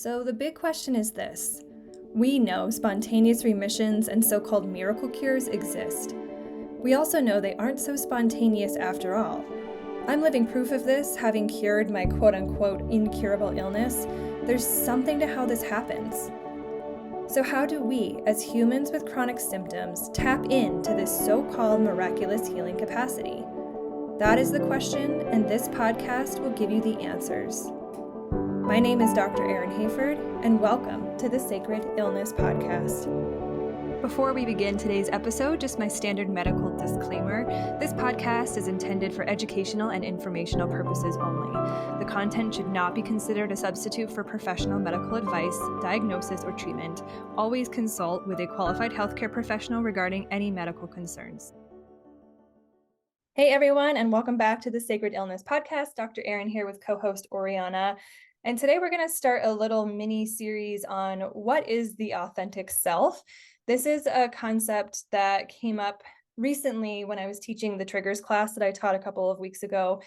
So the big question is this. We know spontaneous remissions and so-called miracle cures exist. We also know they aren't so spontaneous after all. I'm living proof of this, having cured my quote-unquote incurable illness. There's something to how this happens. So how do we, as humans with chronic symptoms, tap into this so-called miraculous healing capacity? That is the question, and this podcast will give you the answers. My name is Dr. Erin Hayford, and welcome to the Sacred Illness Podcast. Before we begin today's episode, just my standard medical disclaimer. This podcast is intended for educational and informational purposes only. The content should not be considered a substitute for professional medical advice, diagnosis, or treatment. Always consult with a qualified healthcare professional regarding any medical concerns. Hey everyone, and welcome back to the Sacred Illness Podcast. Dr. Erin here with co-host Oriana. And today we're going to start a little mini series on what is the authentic self. This is a concept that came up recently when I was teaching the triggers class that I taught a couple of weeks ago.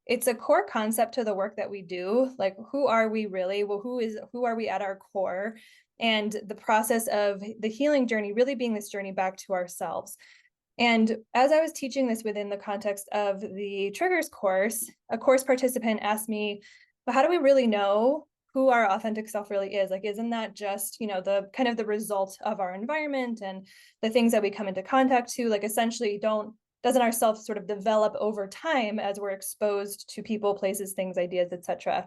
It's a core concept to the work that we do. Like, who are we really? Well, who are we at our core? And the process of the healing journey really being this journey back to ourselves. And as I was teaching this within the context of the triggers course, a course participant asked me, but how do we really know who our authentic self really is? Like, isn't that just, the kind of the result of our environment and the things that we come into contact to? Like, essentially, doesn't our self sort of develop over time as we're exposed to people, places, things, ideas, etc.?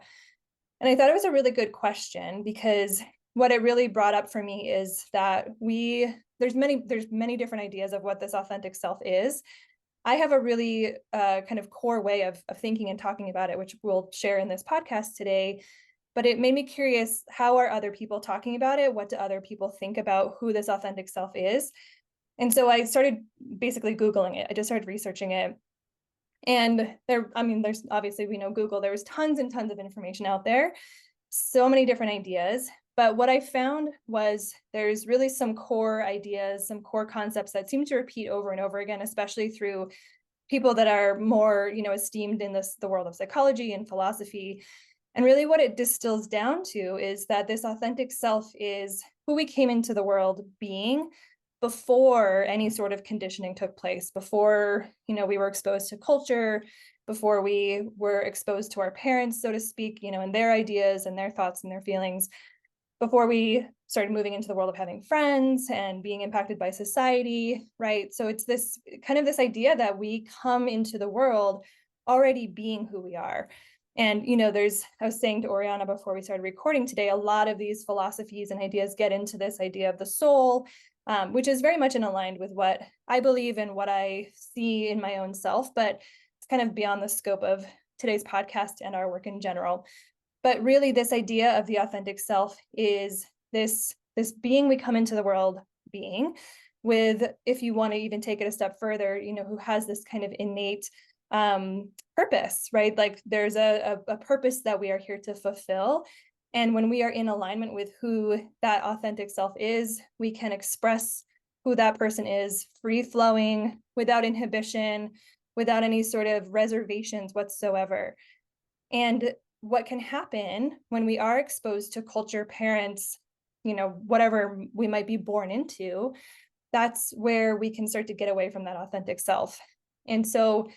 And I thought it was a really good question, because what it really brought up for me is that there's many different ideas of what this authentic self is. I have a really kind of core way of thinking and talking about it, which we'll share in this podcast today. But it made me curious, how are other people talking about it? What do other people think about who this authentic self is? And so I started basically Googling it. I just started researching it. And there's obviously, we know Google, there's tons and tons of information out there, so many different ideas. But what I found was there's really some core ideas, some core concepts that seem to repeat over and over again, especially through people that are more, esteemed in the world of psychology and philosophy. And really what it distills down to is that this authentic self is who we came into the world being before any sort of conditioning took place, before, we were exposed to culture, before we were exposed to our parents, so to speak, and their ideas and their thoughts and their feelings, before we started moving into the world of having friends and being impacted by society, right? So it's this idea that we come into the world already being who we are. And, I was saying to Oriana before we started recording today, a lot of these philosophies and ideas get into this idea of the soul, which is very much in aligned with what I believe and what I see in my own self, but it's kind of beyond the scope of today's podcast and our work in general. But really, this idea of the authentic self is this being we come into the world being with, if you want to even take it a step further, who has this kind of innate purpose, right? Like, there's a purpose that we are here to fulfill. And when we are in alignment with who that authentic self is, we can express who that person is, free flowing, without inhibition, without any sort of reservations whatsoever. And what can happen when we are exposed to culture, parents, whatever we might be born into, that's where we can start to get away from that authentic self. And so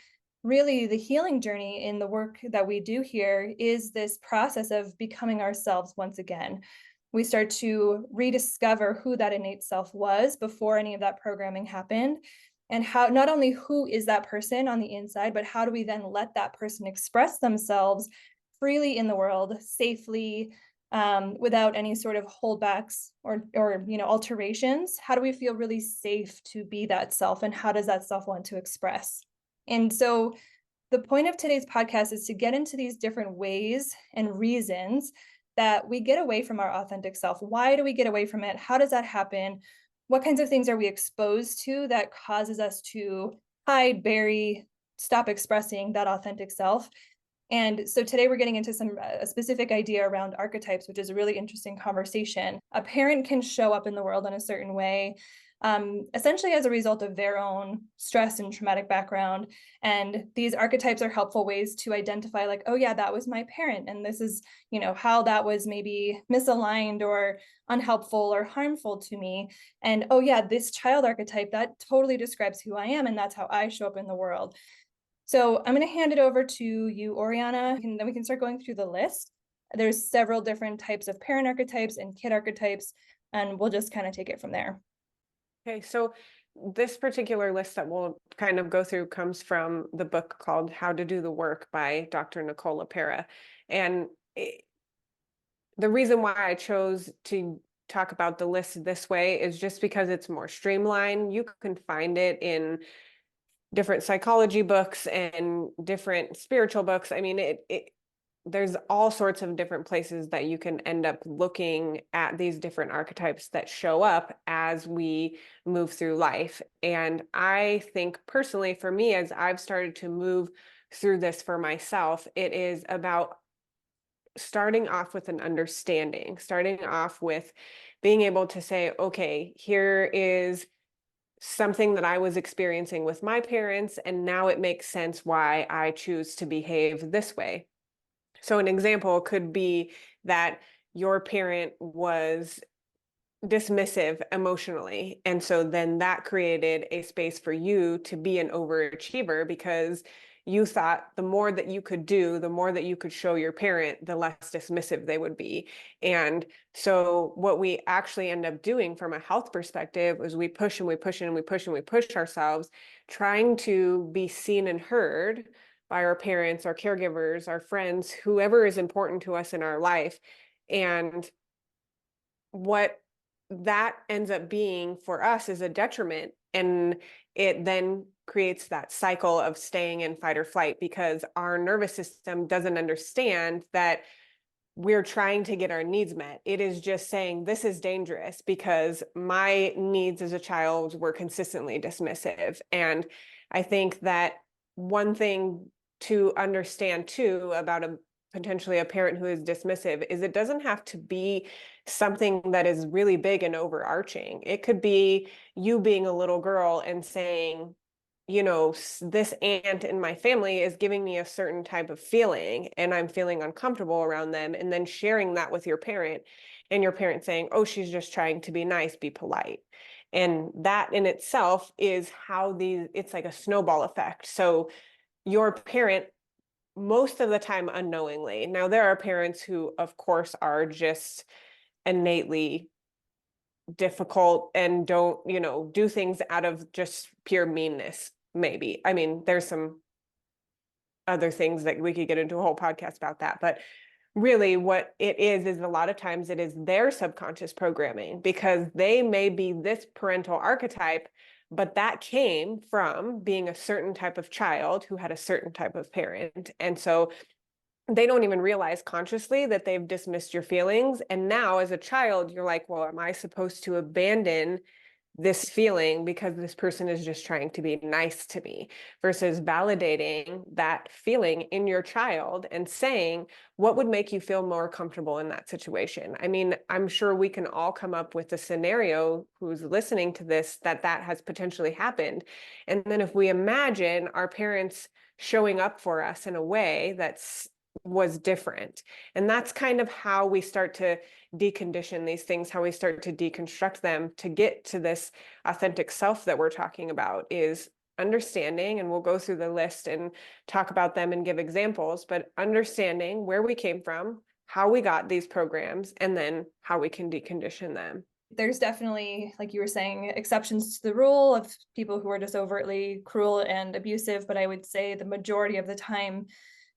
really the healing journey in the work that we do here is this process of becoming ourselves once again. We start to rediscover who that innate self was before any of that programming happened, and how, not only who is that person on the inside, but how do we then let that person express themselves freely in the world, safely, without any sort of holdbacks or alterations. How do we feel really safe to be that self, and how does that self want to express? And so the point of today's podcast is to get into these different ways and reasons that we get away from our authentic self. Why do we get away from it? How does that happen? What kinds of things are we exposed to that causes us to hide, bury, stop expressing that authentic self? And so today we're getting into a specific idea around archetypes, which is a really interesting conversation. A parent can show up in the world in a certain way, essentially as a result of their own stress and traumatic background. And these archetypes are helpful ways to identify, like, oh yeah, that was my parent, and this is, how that was maybe misaligned or unhelpful or harmful to me. And oh yeah, this child archetype, that totally describes who I am, and that's how I show up in the world. So I'm going to hand it over to you, Oriana, and then we can start going through the list. There's several different types of parent archetypes and kid archetypes, and we'll just kind of take it from there. Okay, so this particular list that we'll kind of go through comes from the book called How to Do the Work by Dr. Nicole LePera. And the reason why I chose to talk about the list this way is just because it's more streamlined. You can find it in different psychology books and different spiritual books. I mean, there's all sorts of different places that you can end up looking at these different archetypes that show up as we move through life. And I think personally, for me, as I've started to move through this for myself, it is about starting off with an understanding, starting off with being able to say, okay, here is something that I was experiencing with my parents, and now it makes sense why I choose to behave this way. So an example could be that your parent was dismissive emotionally. And so then that created a space for you to be an overachiever because you thought the more that you could do, the more that you could show your parent, the less dismissive they would be. And so what we actually end up doing from a health perspective is we push and we push and we push and we push ourselves, trying to be seen and heard by our parents, our caregivers, our friends, whoever is important to us in our life. And what that ends up being for us is a detriment. And it then creates that cycle of staying in fight or flight because our nervous system doesn't understand that we're trying to get our needs met. It is just saying, this is dangerous because my needs as a child were consistently dismissive. And I think that one thing to understand too about potentially a parent who is dismissive is it doesn't have to be something that is really big and overarching. It could be you being a little girl and saying, this aunt in my family is giving me a certain type of feeling and I'm feeling uncomfortable around them. And then sharing that with your parent and your parent saying, oh, she's just trying to be nice, be polite. And that in itself is how it's like a snowball effect. So your parent, most of the time unknowingly. Now, there are parents who, of course, are just innately difficult and don't, do things out of just pure meanness, maybe. I mean, there's some other things that we could get into a whole podcast about that. But really what it is a lot of times it is their subconscious programming because they may be this parental archetype, but that came from being a certain type of child who had a certain type of parent. And so they don't even realize consciously that they've dismissed your feelings. And now as a child, you're like, well, am I supposed to abandon this feeling because this person is just trying to be nice to me, versus validating that feeling in your child and saying, what would make you feel more comfortable in that situation? I mean, I'm sure we can all come up with a scenario who's listening to this that has potentially happened. And then if we imagine our parents showing up for us in a way was different. And that's kind of how we start to decondition these things, how we start to deconstruct them to get to this authentic self that we're talking about, is understanding, and we'll go through the list and talk about them and give examples, but understanding where we came from, how we got these programs, and then how we can decondition them. There's definitely, like you were saying, exceptions to the rule of people who are just overtly cruel and abusive, but I would say the majority of the time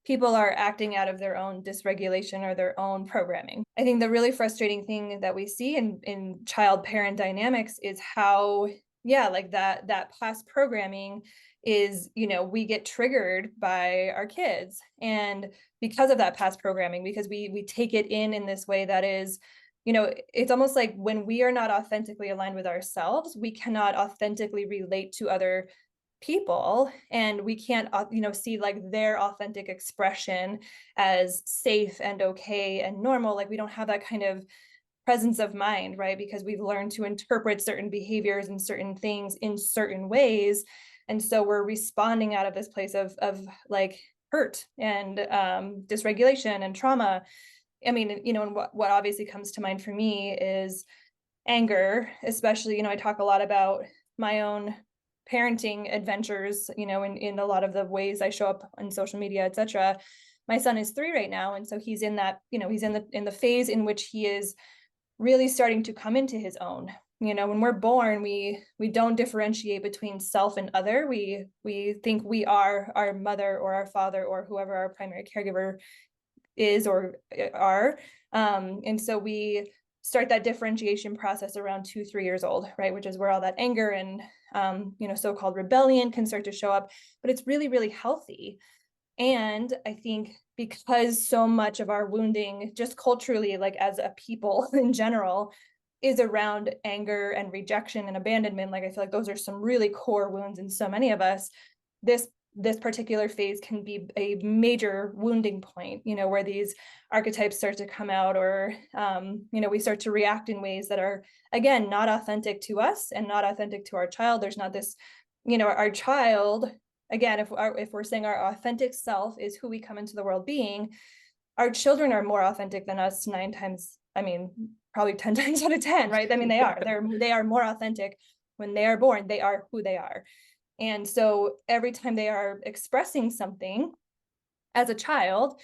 people are acting out of their own dysregulation or their own programming. I think the really frustrating thing that we see in child-parent dynamics is how, like that past programming is, we get triggered by our kids. And because of that past programming, because we take it in this way that is, it's almost like when we are not authentically aligned with ourselves, we cannot authentically relate to other people, and we can't see like their authentic expression as safe and okay and normal. Like we don't have that kind of presence of mind, right? Because we've learned to interpret certain behaviors and certain things in certain ways, and so we're responding out of this place of like hurt and dysregulation and trauma. I mean, and what obviously comes to mind for me is anger, especially. I talk a lot about my own parenting adventures, in a lot of the ways I show up on social media, etc. My son is 3 right now, and so he's in that, he's in the phase in which he is really starting to come into his own. When we're born, we don't differentiate between self and other. We think we are our mother or our father or whoever our primary caregiver is or are. And so we start that differentiation process around 2-3 years old, right? Which is where all that anger and so-called rebellion can start to show up. But it's really, really healthy. And I think because so much of our wounding, just culturally, like as a people in general, is around anger and rejection and abandonment, like I feel like those are some really core wounds in so many of us. This particular phase can be a major wounding point, where these archetypes start to come out, or we start to react in ways that are, again, not authentic to us and not authentic to our child. There's not this, our child, again, if we're saying our authentic self is who we come into the world being, our children are more authentic than us 9 times, probably 10 times out of 10, right? They are more authentic when they are born. They are who they are. And so every time they are expressing something as a child,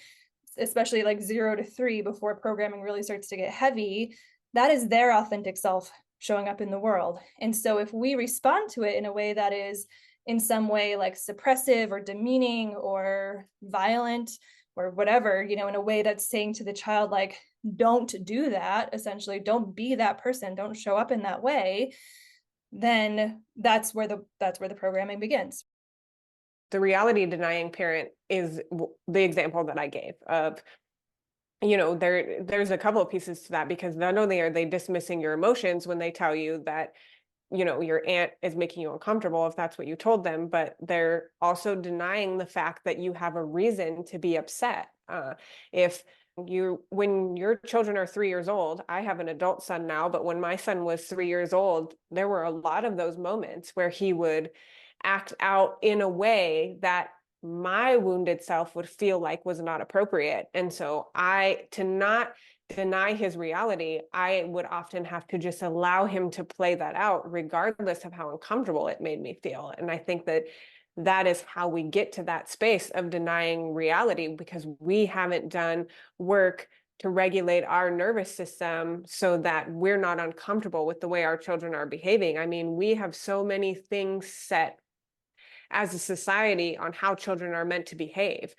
especially like 0 to 3, before programming really starts to get heavy, that is their authentic self showing up in the world. And so if we respond to it in a way that is in some way like suppressive or demeaning or violent or whatever, in a way that's saying to the child, like, don't do that, essentially, don't be that person, don't show up in that way, then that's where the programming begins. The reality denying parent is the example that I gave of, there's a couple of pieces to that, because not only are they dismissing your emotions when they tell you that, your aunt is making you uncomfortable, if that's what you told them, but they're also denying the fact that you have a reason to be upset. If when your children are 3 years old, I have an adult son now, but when my son was 3 years old, there were a lot of those moments where he would act out in a way that my wounded self would feel like was not appropriate. And so to not deny his reality, I would often have to just allow him to play that out, regardless of how uncomfortable it made me feel. And I think that is how we get to that space of denying reality, because we haven't done work to regulate our nervous system so that we're not uncomfortable with the way our children are behaving. I mean, we have so many things set as a society on how children are meant to behave.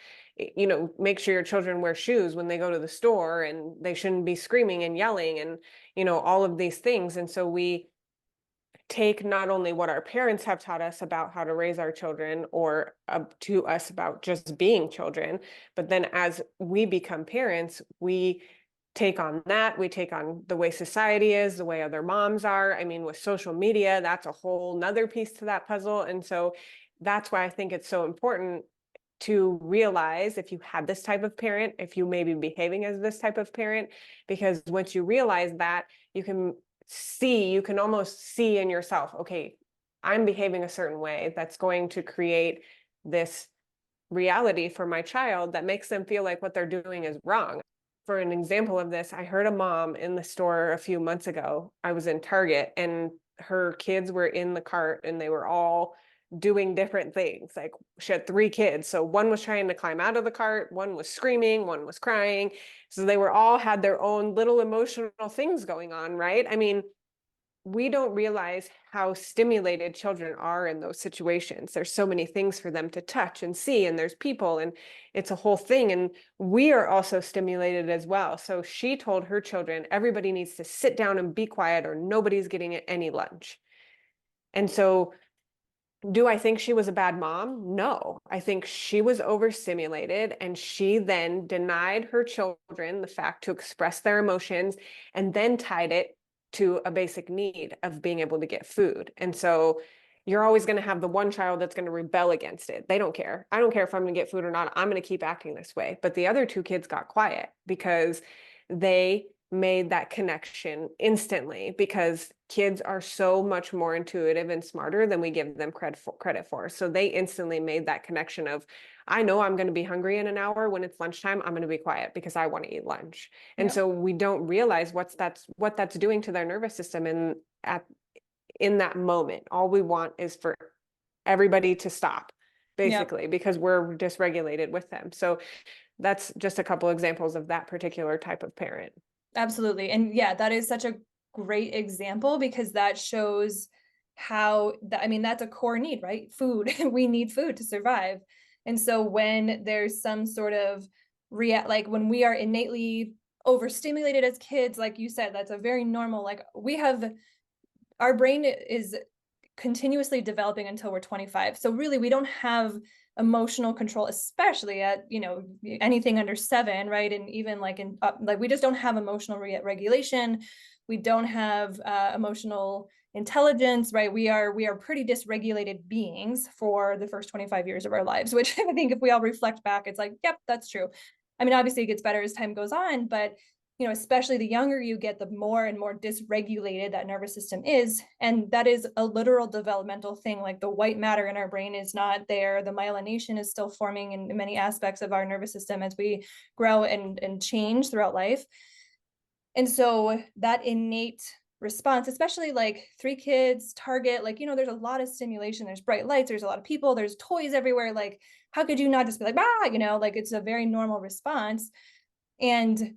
Make sure your children wear shoes when they go to the store, and they shouldn't be screaming and yelling, and, all of these things. And so we take not only what our parents have taught us about how to raise our children, or to us about just being children, but then as we become parents, we take on that. We take on the way society is, the way other moms are. I mean, with social media, that's a whole nother piece to that puzzle. And so that's why I think it's so important to realize if you had this type of parent, if you may be behaving as this type of parent, because once you realize that, you can almost see in yourself, okay, I'm behaving a certain way that's going to create this reality for my child that makes them feel like what they're doing is wrong. For an example of this, I heard a mom in the store a few months ago. I was in Target, and her kids were in the cart, and they were all doing different things. Like, she had 3 kids. So one was trying to climb out of the cart, one was screaming, one was crying. So they were all had their own little emotional things going on, right? I mean, we don't realize how stimulated children are in those situations. There's so many things for them to touch and see, and there's people, and it's a whole thing. And we are also stimulated as well. So she told her children, everybody needs to sit down and be quiet, or nobody's getting any lunch. And so, do I think she was a bad mom? No, I think she was overstimulated, and she then denied her children the fact to express their emotions, and then tied it to a basic need of being able to get food. And so you're always going to have the one child that's going to rebel against it. They don't care. I don't care if I'm going to get food or not. I'm going to keep acting this way. But the other two kids got quiet because they made that connection instantly, because kids are so much more intuitive and smarter than we give them credit for. So they instantly made that connection of, I know I'm going to be hungry in an hour. When it's lunchtime, I'm going to be quiet because I want to eat lunch. And Yep. so we don't realize what that's doing to their nervous system. And in that moment, all we want is for everybody to stop, Yep. basically, because we're dysregulated with them. So that's just a couple examples of that particular type of parent. Absolutely. And yeah, that is such a great example, because that shows how that, I mean, that's a core need, right? Food. We need food to survive. And so when there's some sort of like when we are innately overstimulated as kids, like you said, that's a very normal, like we have, our brain is continuously developing until we're 25. So really, we don't have emotional control, especially at, anything under 7, right? And even like like we just don't have emotional regulation. We don't have emotional intelligence, right? We are pretty dysregulated beings for the first 25 years of our lives, which I think if we all reflect back, it's like, yep, that's true. I mean, obviously it gets better as time goes on, but especially the younger you get, the more and more dysregulated that nervous system is. And that is a literal developmental thing. Like the white matter in our brain is not there. The myelination is still forming in many aspects of our nervous system as we grow and change throughout life. And so that innate response, especially like 3 kids, Target, like, there's a lot of stimulation, there's bright lights, there's a lot of people, there's toys everywhere. Like, how could you not just be like, like it's a very normal response. And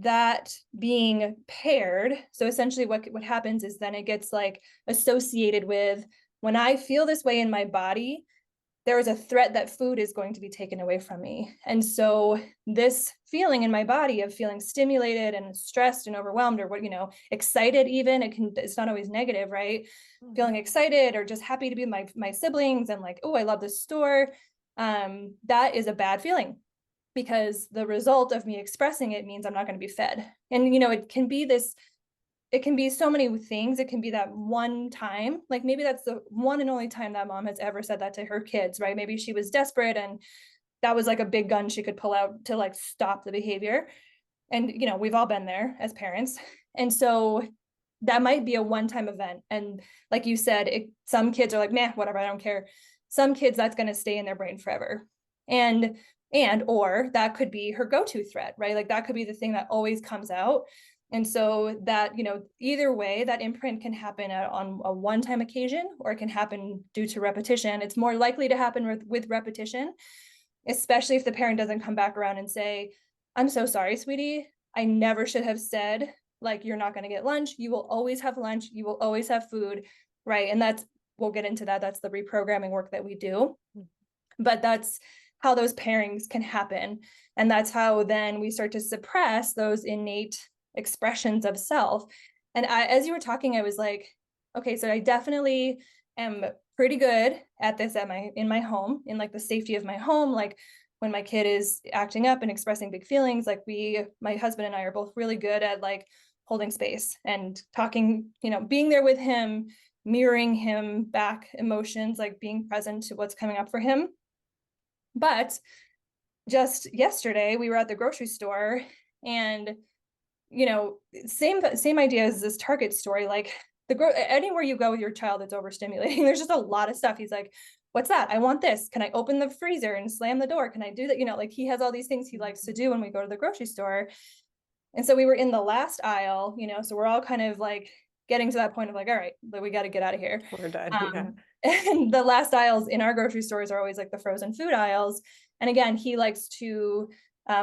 that being paired, so essentially what happens is then it gets like associated with, when I feel this way in my body, there is a threat that food is going to be taken away from me. And so this feeling in my body of feeling stimulated and stressed and overwhelmed, or excited, even, it's not always negative, right? Feeling excited or just happy to be with my siblings and like, oh, I love this store. That is a bad feeling, because the result of me expressing it means I'm not going to be fed. And, it can be so many things. It can be that one time, like maybe that's the one and only time that mom has ever said that to her kids, right? Maybe she was desperate and that was like a big gun she could pull out to like stop the behavior. And, we've all been there as parents. And so that might be a one-time event. And like you said, some kids are like, meh, whatever, I don't care. Some kids, that's going to stay in their brain forever. Or that could be her go-to threat, right? Like that could be the thing that always comes out. And so that, either way, that imprint can happen on a one-time occasion, or it can happen due to repetition. It's more likely to happen with repetition, especially if the parent doesn't come back around and say, I'm so sorry, sweetie. I never should have said, like, you're not going to get lunch. You will always have lunch. You will always have food, right? And we'll get into that. That's the reprogramming work that we do. But that's how those pairings can happen. And that's how then we start to suppress those innate expressions of self. And as you were talking, I was like, okay, so I definitely am pretty good at this in my home, in like the safety of my home. Like when my kid is acting up and expressing big feelings, like my husband and I are both really good at like holding space and talking, being there with him, mirroring him back emotions, like being present to what's coming up for him. But just yesterday, we were at the grocery store, and same idea as this Target story. Like anywhere you go with your child that's overstimulating, there's just a lot of stuff. He's like, "What's that? I want this. Can I open the freezer and slam the door? Can I do that?" Like he has all these things he likes to do when we go to the grocery store. And so we were in the last aisle, so we're all kind of like getting to that point of like, all right, we got to get out of here. We're done. Yeah. And the last aisles in our grocery stores are always like the frozen food aisles. And again, he likes to,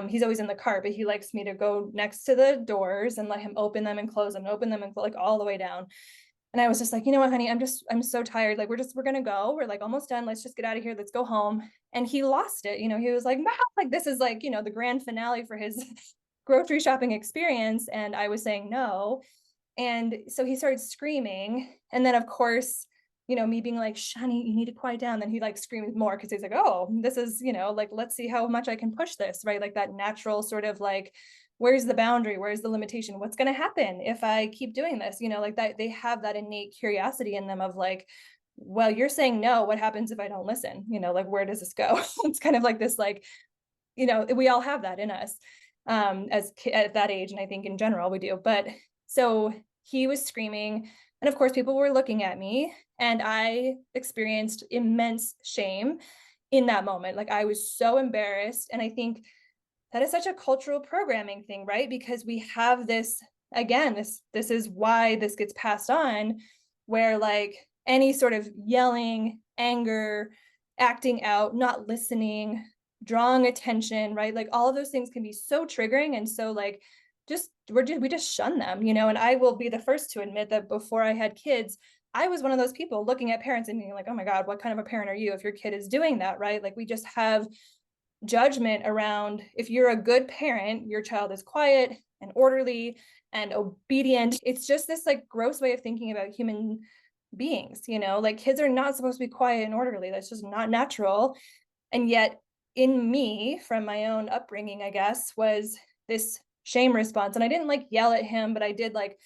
he's always in the cart, but he likes me to go next to the doors and let him open them and close them and open them and like all the way down. And I was just like, you know what, honey, I'm so tired. Like, we're going to go. We're like almost done. Let's just get out of here. Let's go home. And he lost it. He was like, no, like this is like, the grand finale for his grocery shopping experience. And I was saying no. And so he started screaming. And then of course, me being like, Shani, you need to quiet down. Then he like screams more because he's like, oh, this is, like, let's see how much I can push this, right? Like that natural sort of like, where's the boundary? Where's the limitation? What's going to happen if I keep doing this? Like that, they have that innate curiosity in them of like, well, you're saying no, what happens if I don't listen? Like, where does this go? It's kind of like this, like, we all have that in us, at that age. And I think in general we do. But so he was screaming. And of course, people were looking at me, and I experienced immense shame in that moment. Like, I was so embarrassed. And I think that is such a cultural programming thing, right? Because we have this, again, this is why this gets passed on, where like any sort of yelling, anger, acting out, not listening, drawing attention, right? Like all of those things can be so triggering. And so like we just shun them, and I will be the first to admit that before I had kids, I was one of those people looking at parents and being like, oh my God, what kind of a parent are you if your kid is doing that, right? Like we just have judgment around, if you're a good parent, your child is quiet and orderly and obedient. It's just this like gross way of thinking about human beings, like kids are not supposed to be quiet and orderly. That's just not natural. And yet in me, from my own upbringing, I guess, was this shame response. And I didn't like yell at him, but I did like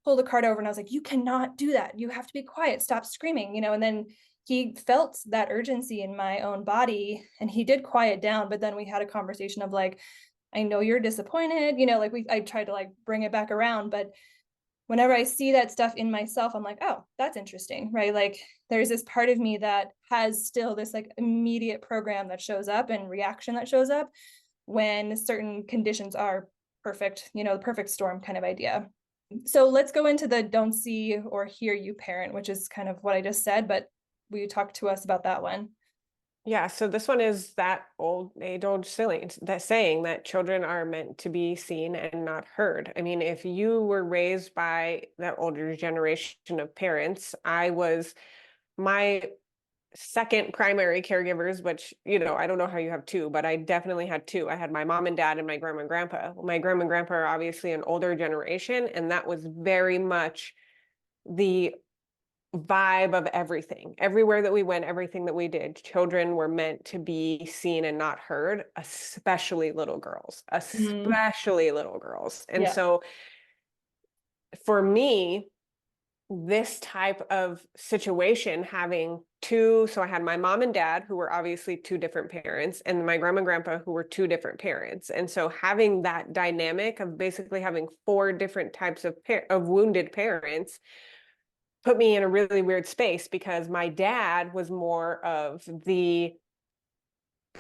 pull the cart over and I was like, you cannot do that. You have to be quiet. Stop screaming, and then he felt that urgency in my own body and he did quiet down. But then we had a conversation of like, I know you're disappointed, like I tried to like bring it back around. But whenever I see that stuff in myself, I'm like, oh, that's interesting, right? Like there's this part of me that has still this like immediate program that shows up and reaction that shows up when certain conditions are perfect, the perfect storm kind of idea. So let's go into the don't see or hear you parent, which is kind of what I just said, but will you talk to us about that one? Yeah, so this one is that age-old silly that saying that children are meant to be seen and not heard. I mean, if you were raised by that older generation of parents, I was my second primary caregivers, which, I don't know how you have two, but I definitely had two. I had my mom and dad and my grandma and grandpa. Well, my grandma and grandpa are obviously an older generation, and that was very much the vibe of everything. Everywhere that we went, everything that we did, children were meant to be seen and not heard, especially little girls, Mm, especially little girls. And yeah. so for me, this type of situation, having two, so I had my mom and dad who were obviously two different parents, and my grandma and grandpa who were two different parents. And so having that dynamic of basically having four different types of wounded parents put me in a really weird space, because my dad was more of the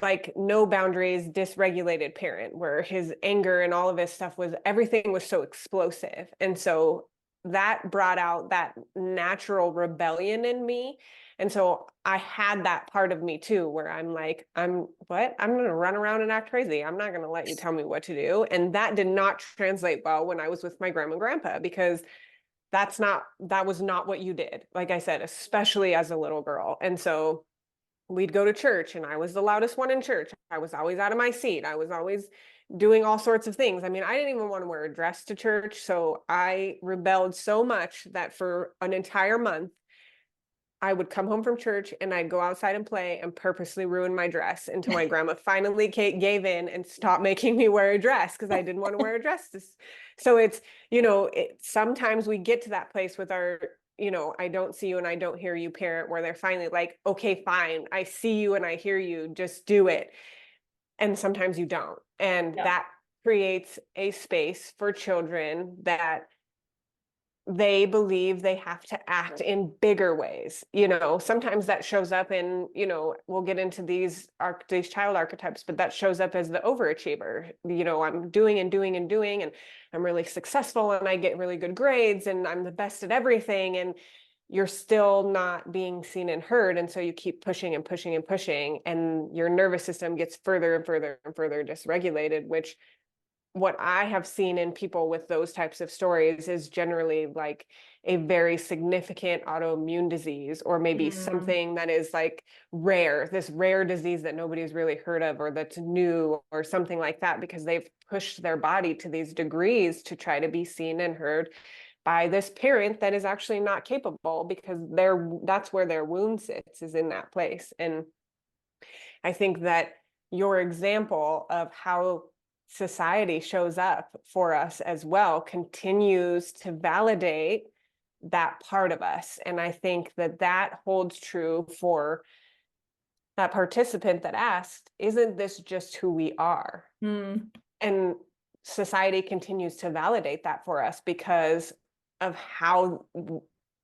like no boundaries, dysregulated parent, where his anger and all of his stuff was, everything was so explosive. And so that brought out that natural rebellion in me. And so I had that part of me too, where I'm like, I'm going to run around and act crazy. I'm not going to let you tell me what to do. And that did not translate well when I was with my grandma and grandpa, because that was not what you did. Like I said, especially as a little girl. And so we'd go to church and I was the loudest one in church. I was always out of my seat. I was always doing all sorts of things. I mean, I didn't even want to wear a dress to church. So I rebelled so much that for an entire month, I would come home from church and I'd go outside and play and purposely ruin my dress until my grandma finally gave in and stopped making me wear a dress, because I didn't want to wear a dress. So it's, sometimes we get to that place with our, I don't see you and I don't hear you parent, where they're finally like, okay, fine, I see you and I hear you, just do it. And sometimes you don't. And Yeah. that creates a space for children that they believe they have to act in bigger ways. Sometimes that shows up in, we'll get into these child archetypes, but that shows up as the overachiever. I'm doing and doing and doing, and I'm really successful and I get really good grades and I'm the best at everything. And you're still not being seen and heard. And so you keep pushing and pushing and pushing, and your nervous system gets further and further and further dysregulated, which what I have seen in people with those types of stories is generally like a very significant autoimmune disease, or maybe Mm, something that is like rare, this rare disease that nobody's really heard of, or that's new, or something like that, because they've pushed their body to these degrees to try to be seen and heard by this parent that is actually not capable, because that's where their wound sits, is in that place. And I think that your example of how society shows up for us as well continues to validate that part of us. And I think that that holds true for that participant that asked, isn't this just who we are? And society continues to validate that for us because of how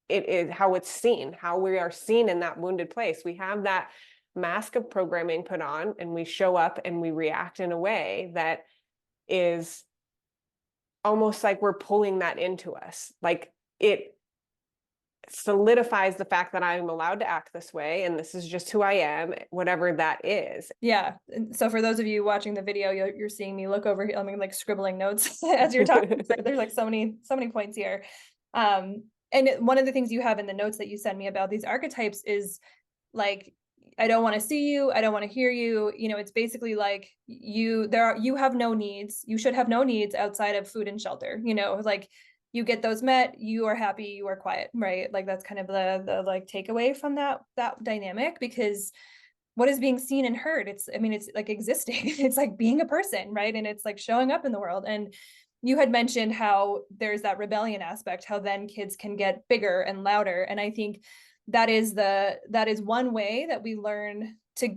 it is, how it's seen, how we are seen in that wounded place. We have that mask of programming put on, and we show up and we react in a way that is almost like we're pulling that into us. Like it solidifies the fact that I'm allowed to act this way, and this is just who I am, whatever that is. Yeah. So for those of you watching the video, you're seeing me look over here. I mean, like scribbling notes as you're talking. There's like so many points here. And one of the things you have in the notes that you send me about these archetypes is like, I don't want to see you. I don't want to hear you. You know, it's basically like you have no needs. You should have no needs outside of food and shelter. You know, like you get those met, you are happy, you are quiet, right? Like that's kind of the like takeaway from that dynamic, because what is being seen and heard, it's like existing. It's like being a person, right? And it's like showing up in the world. And you had mentioned how there's that rebellion aspect, how then kids can get bigger and louder. And I think that is one way that we learn to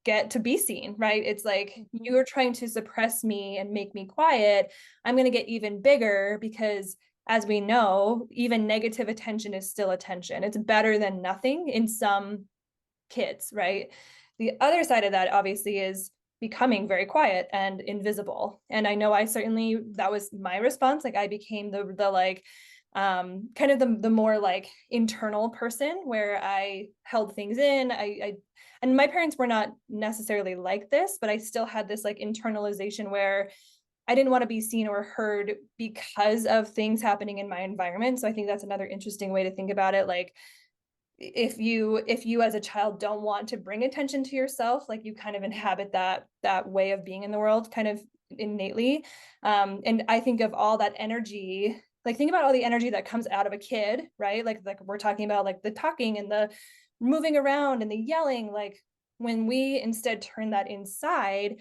get to be seen, right? It's like, you're trying to suppress me and make me quiet, I'm going to get even bigger, because as we know, even negative attention is still attention. It's better than nothing in some kids, right? The other side of that obviously is becoming very quiet and invisible. And I know that was my response. Like I became the like kind of the more like internal person, where I held things in. And my parents were not necessarily like this, but I still had this like internalization where I didn't want to be seen or heard because of things happening in my environment. So I think that's another interesting way to think about it. Like if you as a child don't want to bring attention to yourself, like you kind of inhabit that way of being in the world kind of innately. And I think of all that energy, like think about all the energy that comes out of a kid, right? Like we're talking about like the talking and the moving around and the yelling. Like when we instead turn that inside,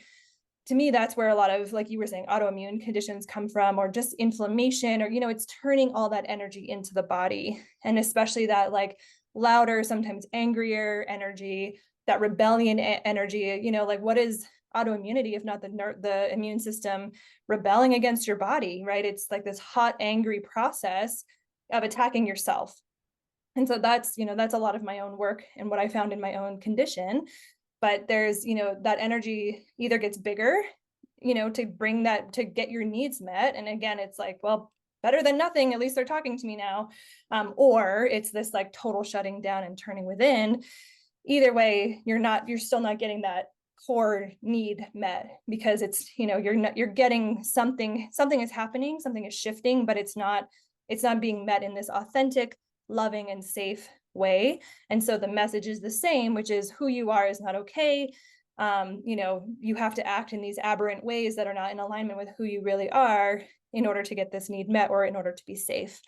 to me, that's where a lot of, like you were saying, autoimmune conditions come from, or just inflammation, or, you know, it's turning all that energy into the body. And especially that like louder, sometimes angrier energy, that rebellion energy, you know, like what is autoimmunity if not the immune system rebelling against your body, right? It's like this hot, angry process of attacking yourself. And so that's, you know, that's a lot of my own work and what I found in my own condition. But there's, you know, that energy either gets bigger, you know, to bring that, to get your needs met. And again, it's like, well, better than nothing, at least they're talking to me now. Or it's this like total shutting down and turning within. Either way, you're still not getting that core need met, because it's, you know, you're getting something is happening, something is shifting, but it's not being met in this authentic, loving, and safe way. And so the message is the same, which is who you are is not okay. You know, you have to act in these aberrant ways that are not in alignment with who you really are in order to get this need met, or in order to be safe.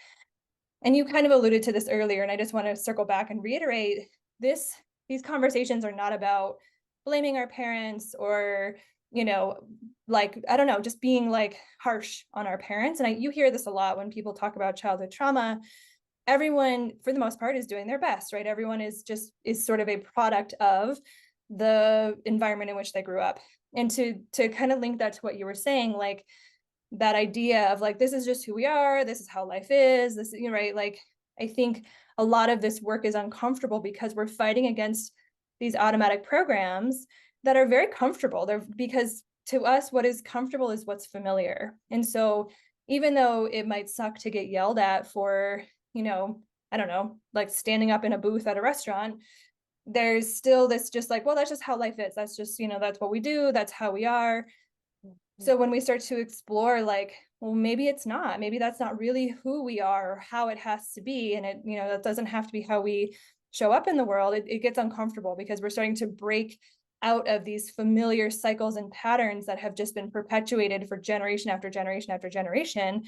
And you kind of alluded to this earlier, and I just want to circle back and reiterate these conversations are not about blaming our parents, or, you know, like, I don't know, just being like harsh on our parents. And you hear this a lot when people talk about childhood trauma. Everyone, for the most part, is doing their best, right? Everyone is sort of a product of the environment in which they grew up. And to kind of link that to what you were saying, like that idea of like, this is just who we are, this is how life is, this, you know, right? Like, I think a lot of this work is uncomfortable because we're fighting against these automatic programs that are very comfortable. Because to us, what is comfortable is what's familiar. And so even though it might suck to get yelled at for, you know, I don't know, like standing up in a booth at a restaurant, there's still this just like, well, that's just how life is. That's just, you know, that's what we do. That's how we are. So when we start to explore like, well, maybe it's not, maybe that's not really who we are or how it has to be. And it, you know, that doesn't have to be how we show up in the world. It gets uncomfortable because we're starting to break out of these familiar cycles and patterns that have just been perpetuated for generation after generation after generation.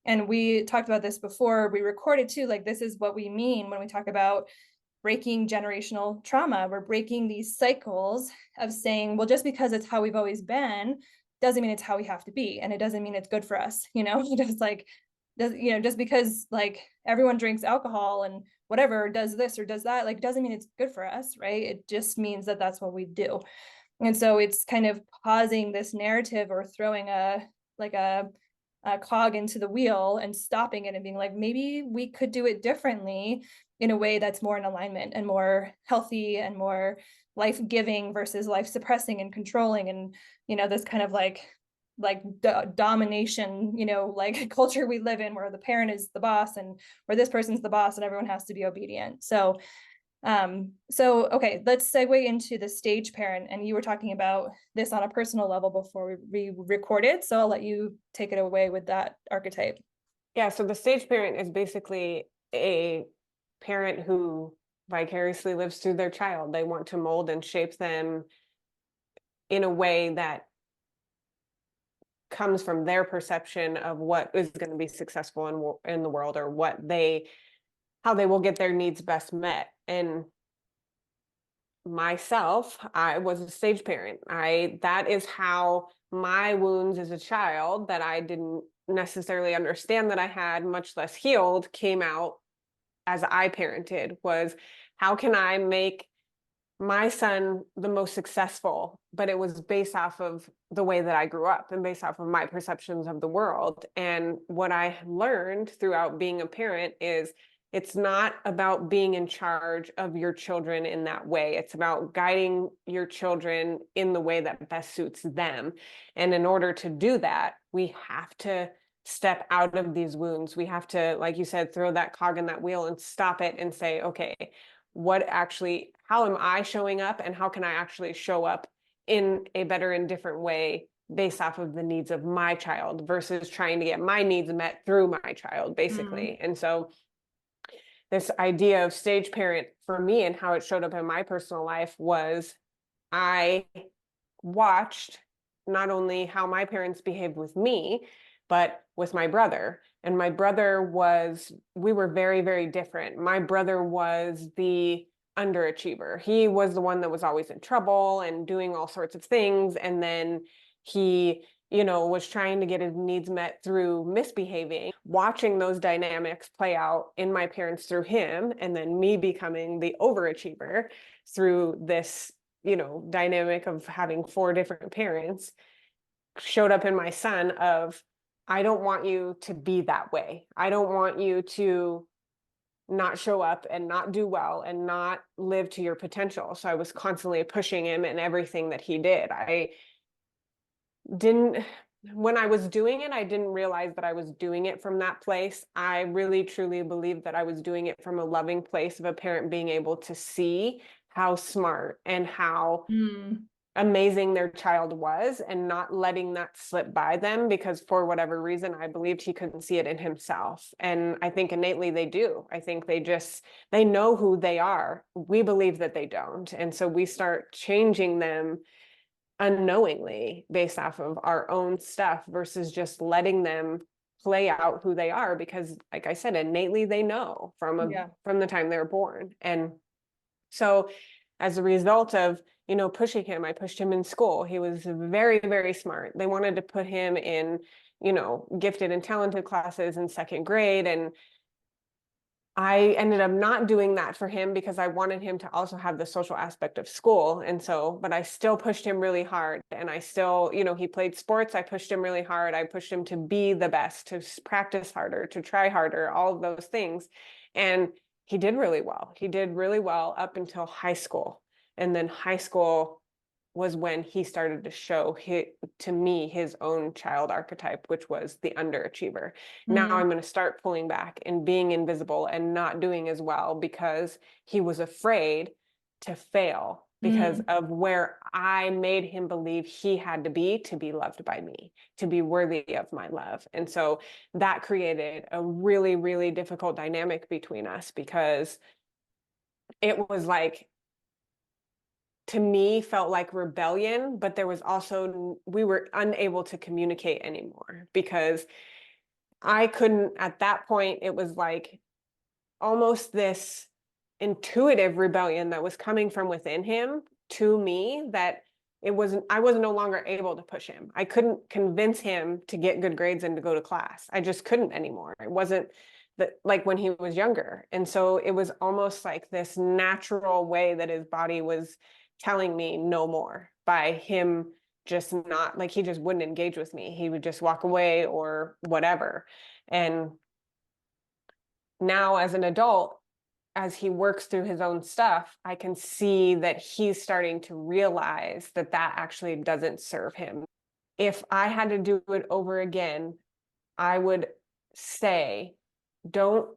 And we talked about this before we recorded too, like this is what we mean when we talk about breaking generational trauma. We're breaking these cycles of saying, well, just because it's how we've always been doesn't mean it's how we have to be. And it doesn't mean it's good for us, you know. It's like just because like everyone drinks alcohol and whatever does this or does that, like doesn't mean it's good for us, right? It just means that that's what we do. And so it's kind of pausing this narrative or throwing a cog into the wheel and stopping it and being like, maybe we could do it differently in a way that's more in alignment and more healthy and more life-giving versus life-suppressing and controlling, and this kind of domination, like culture we live in, where the parent is the boss and where this person's the boss and everyone has to be obedient. So okay, let's segue into the stage parent. And you were talking about this on a personal level before we recorded, so I'll let you take it away with that archetype. Yeah, so the stage parent is basically a parent who vicariously lives through their child. They want to mold and shape them in a way that comes from their perception of what is going to be successful in the world, or how they will get their needs best met. And myself, I was a stage parent. That is how my wounds as a child, that I didn't necessarily understand that I had, much less healed, came out as I parented. Was, how can I make my son the most successful? But it was based off of the way that I grew up and based off of my perceptions of the world. And what I learned throughout being a parent is, it's not about being in charge of your children in that way. It's about guiding your children in the way that best suits them. And in order to do that, we have to step out of these wounds. We have to, like you said, throw that cog in that wheel and stop it and say, okay, how am I showing up, and how can I actually show up in a better and different way based off of the needs of my child, versus trying to get my needs met through my child, basically. And so this idea of stage parent for me, and how it showed up in my personal life, was I watched not only how my parents behaved with me, but with my brother. And my brother we were very, very different. My brother was the underachiever. He was the one that was always in trouble and doing all sorts of things. And then he, was trying to get his needs met through misbehaving. Watching those dynamics play out in my parents through him, and then me becoming the overachiever through this, dynamic of having 4 different parents, showed up in my son of, I don't want you to be that way. I don't want you to not show up and not do well and not live to your potential. So I was constantly pushing him in everything that he did. When I was doing it, I didn't realize that I was doing it from that place. I really, truly believed that I was doing it from a loving place of a parent being able to see how smart and how amazing their child was, and not letting that slip by them, because for whatever reason, I believed he couldn't see it in himself. And I think innately they do. I think they know who they are. We believe that they don't. And so we start changing them unknowingly based off of our own stuff, versus just letting them play out who they are, because like I said, innately they know from the time they were born. And so as a result of pushing him, I pushed him in school. He was very, very smart. They wanted to put him in gifted and talented classes in 2nd grade, and I ended up not doing that for him because I wanted him to also have the social aspect of school. And so, but I still pushed him really hard. And I still, he played sports. I pushed him really hard. I pushed him to be the best, to practice harder, to try harder, all of those things. And he did really well. He did really well up until high school. And then high school was when he started to show to me his own child archetype, which was the underachiever. Now I'm going to start pulling back and being invisible and not doing as well, because he was afraid to fail because of where I made him believe he had to be loved by me, to be worthy of my love. And so that created a really, really difficult dynamic between us, because it was like, to me, felt like rebellion, but there was also, we were unable to communicate anymore, because I couldn't, at that point, it was like almost this intuitive rebellion that was coming from within him to me, that I was no longer able to push him. I couldn't convince him to get good grades and to go to class. I just couldn't anymore. It wasn't like when he was younger. And so it was almost like this natural way that his body was telling me no more, by him just not, like, he just wouldn't engage with me. He would just walk away or whatever. And now as an adult, as he works through his own stuff, I can see that he's starting to realize that that actually doesn't serve him. If I had to do it over again, I would say, don't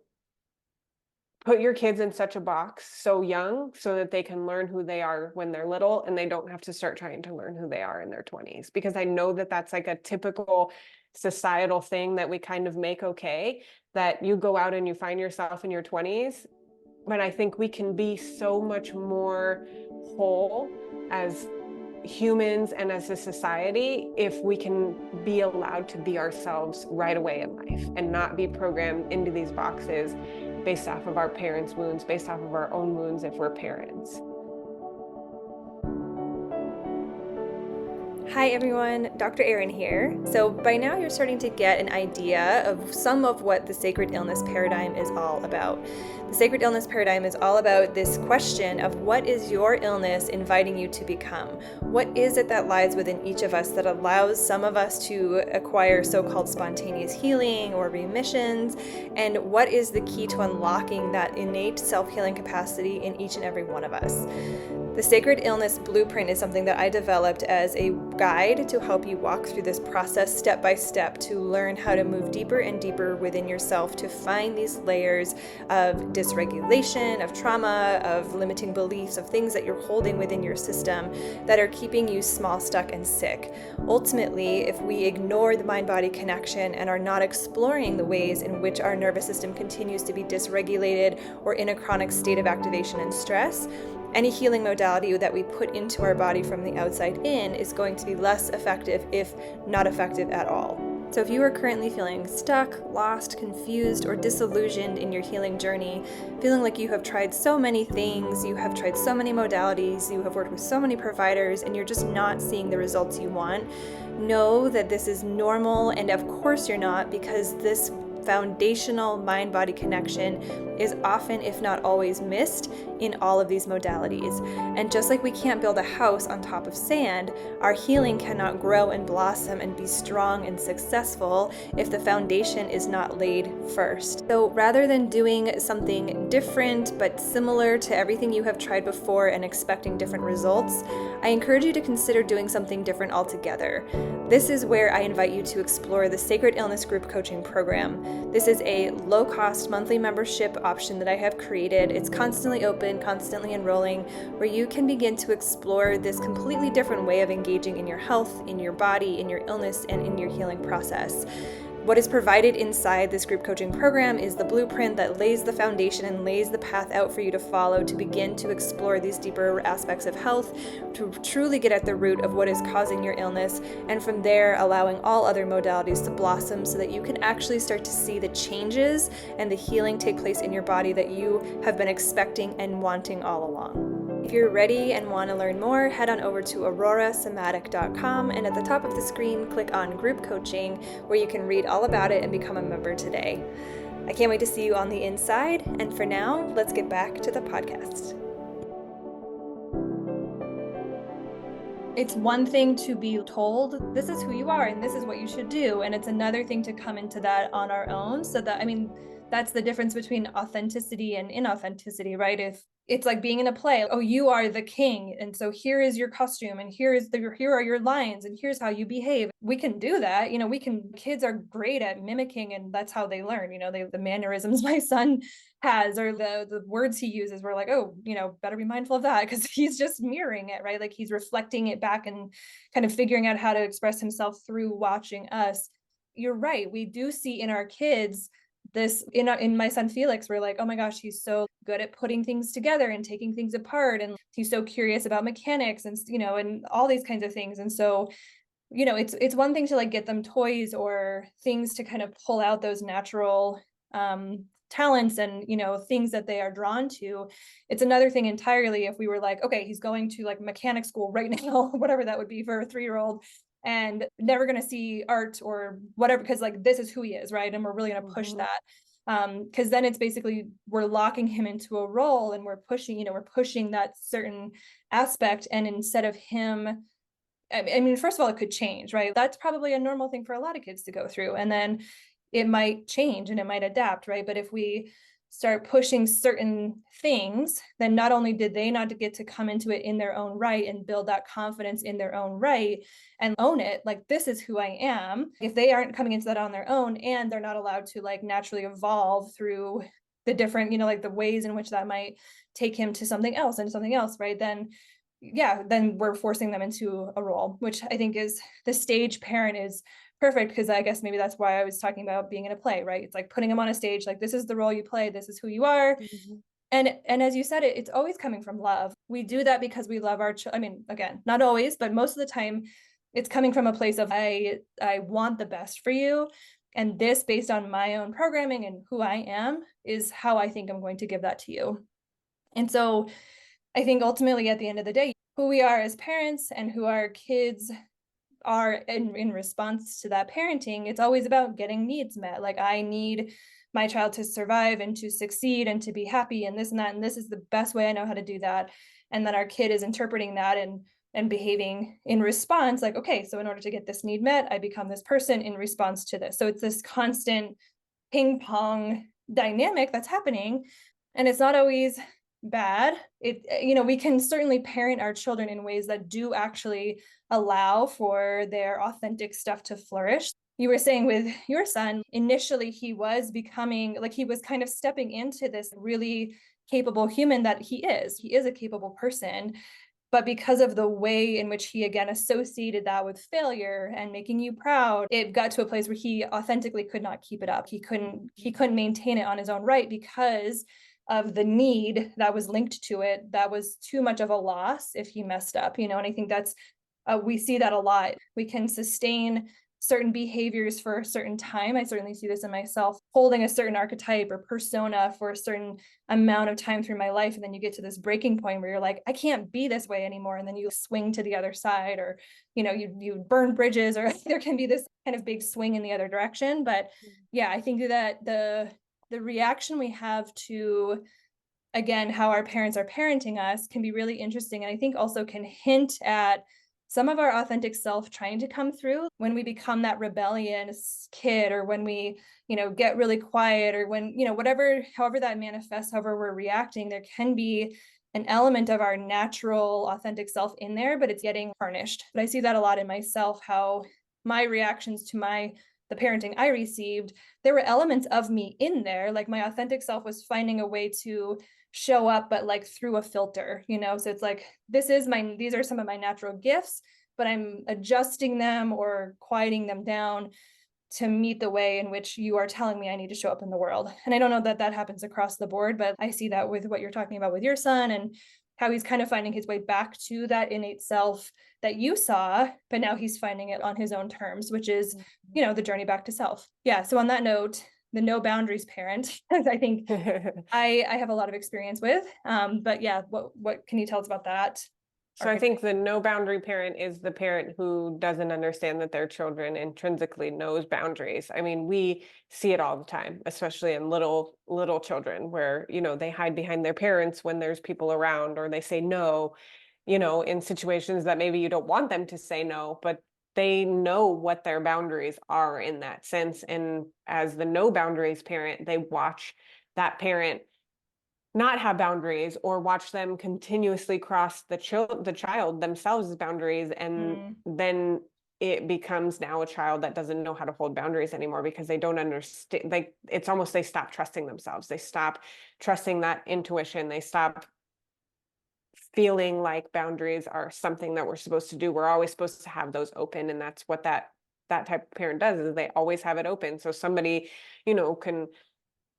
put your kids in such a box so young so that they can learn who they are when they're little, and they don't have to start trying to learn who they are in their 20s. Because I know that that's like a typical societal thing that we kind of make okay, that you go out and you find yourself in your 20s. But I think we can be so much more whole as humans and as a society if we can be allowed to be ourselves right away in life and not be programmed into these boxes based off of our parents' wounds, based off of our own wounds if we're parents. Hi everyone, Dr. Erin here. So by now you're starting to get an idea of some of what the sacred illness paradigm is all about. The sacred illness paradigm is all about this question of what is your illness inviting you to become? What is it that lies within each of us that allows some of us to acquire so-called spontaneous healing or remissions? And what is the key to unlocking that innate self-healing capacity in each and every one of us? The Sacred Illness Blueprint is something that I developed as a guide to help you walk through this process step by step to learn how to move deeper and deeper within yourself to find these layers of dysregulation, of trauma, of limiting beliefs, of things that you're holding within your system that are keeping you small, stuck, and sick. Ultimately, if we ignore the mind-body connection and are not exploring the ways in which our nervous system continues to be dysregulated or in a chronic state of activation and stress, any healing modality that we put into our body from the outside in is going to be less effective, if not effective at all. So if you are currently feeling stuck, lost, confused, or disillusioned in your healing journey, feeling like you have tried so many things, you have tried so many modalities, you have worked with so many providers, and you're just not seeing the results you want, know that this is normal, and of course you're not, because this foundational mind-body connection is often, if not always, missed in all of these modalities. And just like we can't build a house on top of sand, our healing cannot grow and blossom and be strong and successful if the foundation is not laid first. So rather than doing something different but similar to everything you have tried before and expecting different results, I encourage you to consider doing something different altogether. This is where I invite you to explore the Sacred Illness Group Coaching Program. This is a low-cost monthly membership option that I have created. It's constantly open, constantly enrolling, where you can begin to explore this completely different way of engaging in your health, in your body, in your illness, and in your healing process. What is provided inside this group coaching program is the blueprint that lays the foundation and lays the path out for you to follow to begin to explore these deeper aspects of health, to truly get at the root of what is causing your illness, and from there allowing all other modalities to blossom so that you can actually start to see the changes and the healing take place in your body that you have been expecting and wanting all along. If you're ready and want to learn more, head on over to aurorasomatic.com, and at the top of the screen, click on Group Coaching, where you can read all about it and become a member today. I can't wait to see you on the inside, and for now, let's get back to the podcast. It's one thing to be told, this is who you are and this is what you should do, and it's another thing to come into that on our own. So that, that's the difference between authenticity and inauthenticity, right? If it's like being in a play, oh, you are the king, and so here is your costume, and here are your lines, and here's how you behave. We can do that, kids are great at mimicking, and that's how they learn. The mannerisms my son has, or the words he uses, we're like, oh, better be mindful of that, because he's just mirroring it, right? Like he's reflecting it back and kind of figuring out how to express himself through watching us. You're right, we do see in our kids this. In my son Felix, we're like, oh my gosh, he's so good at putting things together and taking things apart, and he's so curious about mechanics and and all these kinds of things. And so it's one thing to like get them toys or things to kind of pull out those natural talents and, you know, things that they are drawn to. It's another thing entirely if we were like, okay, he's going to like mechanic school right now, whatever that would be for a 3-year-old, and never going to see art or whatever, because like this is who he is, right? And we're really going to push that. Because then it's basically we're locking him into a role and we're pushing, you know, we're pushing that certain aspect. And instead of him, I mean, first of all, it could change, right? That's probably a normal thing for a lot of kids to go through. And then it might change and it might adapt, right? But if we start pushing certain things, then not only did they not get to come into it in their own right and build that confidence in their own right and own it, like, this is who I am. If they aren't coming into that on their own and they're not allowed to like naturally evolve through the different, you know, like the ways in which that might take him to something else and something else, right? Then yeah, then we're forcing them into a role, which I think is the stage parent is perfect, because I guess maybe that's why I was talking about being in a play, right? It's like putting them on a stage, like, this is the role you play, this is who you are. And as you said, it's always coming from love. We do that because we love our I mean, again, not always, but most of the time it's coming from a place of I want the best for you, and this, based on my own programming and who I am, is how I think I'm going to give that to you. And so I think ultimately at the end of the day, who we are as parents and who our kids are in response to that parenting, it's always about getting needs met. Like, I need my child to survive and to succeed and to be happy and this and that, and this is the best way I know how to do that. And then our kid is interpreting that and behaving in response, like, okay, so in order to get this need met, I become this person in response to this. So it's this constant ping pong dynamic that's happening, and it's not always bad. It, you know, we can certainly parent our children in ways that do actually allow for their authentic stuff to flourish. You were saying with your son, initially he was becoming like, he was kind of stepping into this really capable human that he is. He is a capable person, but because of the way in which he again associated that with failure and making you proud, it got to a place where he authentically could not keep it up. He couldn't maintain it on his own right because of the need that was linked to it. That was too much of a loss if he messed up, you know. And I think that's we see that a lot. We can sustain certain behaviors for a certain time. I certainly see this in myself, holding a certain archetype or persona for a certain amount of time through my life. And then you get to this breaking point where you're like, I can't be this way anymore. And then you swing to the other side, or, you know, you burn bridges, or there can be this kind of big swing in the other direction. But yeah, I think that the reaction we have to, again, how our parents are parenting us can be really interesting. And I think also can hint at some of our authentic self trying to come through when we become that rebellious kid, or when we, you know, get really quiet, or when, you know, whatever, however that manifests, however we're reacting, there can be an element of our natural authentic self in there, but it's getting tarnished. But I see that a lot in myself, how my reactions to the parenting I received, there were elements of me in there. Like, my authentic self was finding a way to show up, but like through a filter, you know. So it's like, these are some of my natural gifts, but I'm adjusting them or quieting them down to meet the way in which you are telling me I need to show up in the world. And I don't know that that happens across the board, but I see that with what you're talking about with your son, and how he's kind of finding his way back to that innate self that you saw, but now he's finding it on his own terms, which is, you know, the journey back to self. Yeah. So on that note, the no boundaries parent, I think I have a lot of experience with. But yeah, what can you tell us about that? So I think the no boundary parent is the parent who doesn't understand that their children intrinsically knows boundaries. I mean, we see it all the time, especially in little children, where, you know, they hide behind their parents when there's people around, or they say no, you know, in situations that maybe you don't want them to say no, but they know what their boundaries are in that sense. And as the no boundaries parent, they watch that parent not have boundaries, or watch them continuously cross the child themselves' boundaries, and then it becomes now a child that doesn't know how to hold boundaries anymore, because they don't understand. Like, it's almost, they stop trusting themselves, they stop trusting that intuition, they stop feeling like boundaries are something that we're supposed to do. We're always supposed to have those open, and that's what that type of parent does, is they always have it open. So somebody, you know, can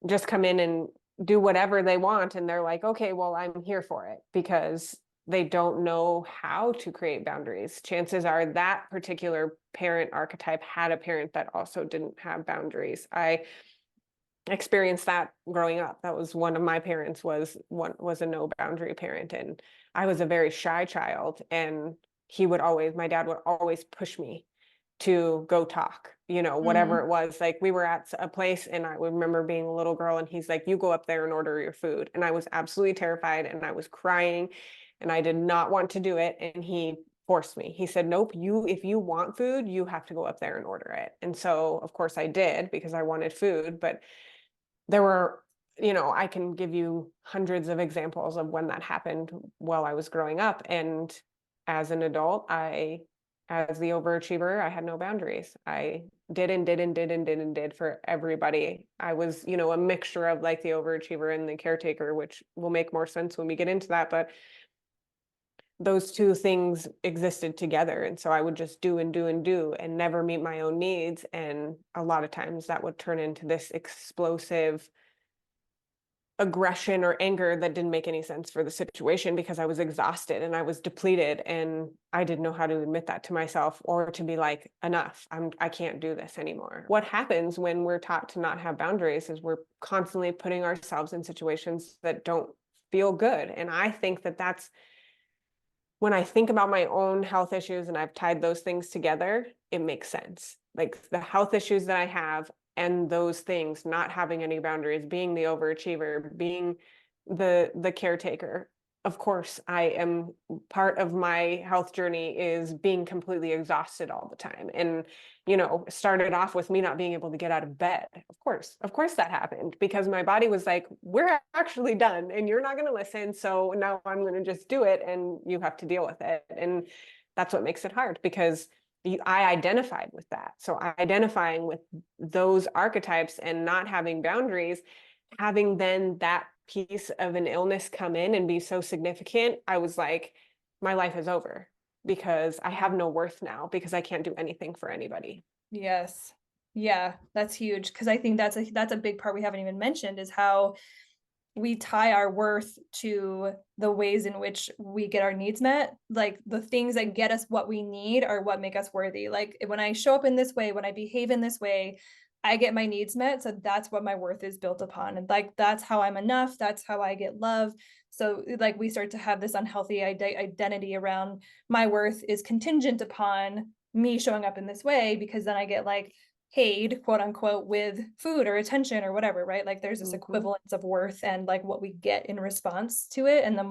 just come in and do whatever they want, and they're like, okay, well, I'm here for it, because they don't know how to create boundaries. Chances are that particular parent archetype had a parent that also didn't have boundaries. I experienced that growing up. That was one of my parents was a no boundary parent, and I was a very shy child, and my dad would always push me to go talk, whatever it was. Like, we were at a place, and I remember being a little girl, and he's like, you go up there and order your food. And I was absolutely terrified, and I was crying, and I did not want to do it. And he forced me. He said, nope, if you want food, you have to go up there and order it. And so, of course, I did, because I wanted food. But there were, I can give you hundreds of examples of when that happened while I was growing up. And as an adult, as the overachiever, I had no boundaries. I did and did and did and did and did for everybody. I was, a mixture of like the overachiever and the caretaker, which will make more sense when we get into that. But those two things existed together. And so I would just do and do and do and never meet my own needs. And a lot of times that would turn into this explosive aggression or anger that didn't make any sense for the situation, because I was exhausted and I was depleted, and I didn't know how to admit that to myself, or to be like, enough, I can't do this anymore. What happens when we're taught to not have boundaries is we're constantly putting ourselves in situations that don't feel good. And I think that that's when I think about my own health issues and I've tied those things together, it makes sense. Like, the health issues that I have, and those things, not having any boundaries, being the overachiever, being the caretaker. Of course, I am part of my health journey is being completely exhausted all the time. And, started off with me not being able to get out of bed. Of course that happened, because my body was like, we're actually done and you're not going to listen. So now I'm going to just do it, and you have to deal with it. And that's what makes it hard, because I identified with that. So identifying with those archetypes and not having boundaries, having then that piece of an illness come in and be so significant, I was like, my life is over, because I have no worth now, because I can't do anything for anybody. Yes. Yeah, that's huge. Because I think that's a big part we haven't even mentioned, is how we tie our worth to the ways in which we get our needs met. Like, the things that get us what we need are what make us worthy. Like, when I show up in this way, when I behave in this way, I get my needs met. So that's what my worth is built upon. And like, that's how I'm enough. That's how I get love. So like, we start to have this unhealthy identity around my worth is contingent upon me showing up in this way, because then I get like paid, quote unquote, with food or attention or whatever, right? Like, there's this equivalence of worth and like what we get in response to it. And the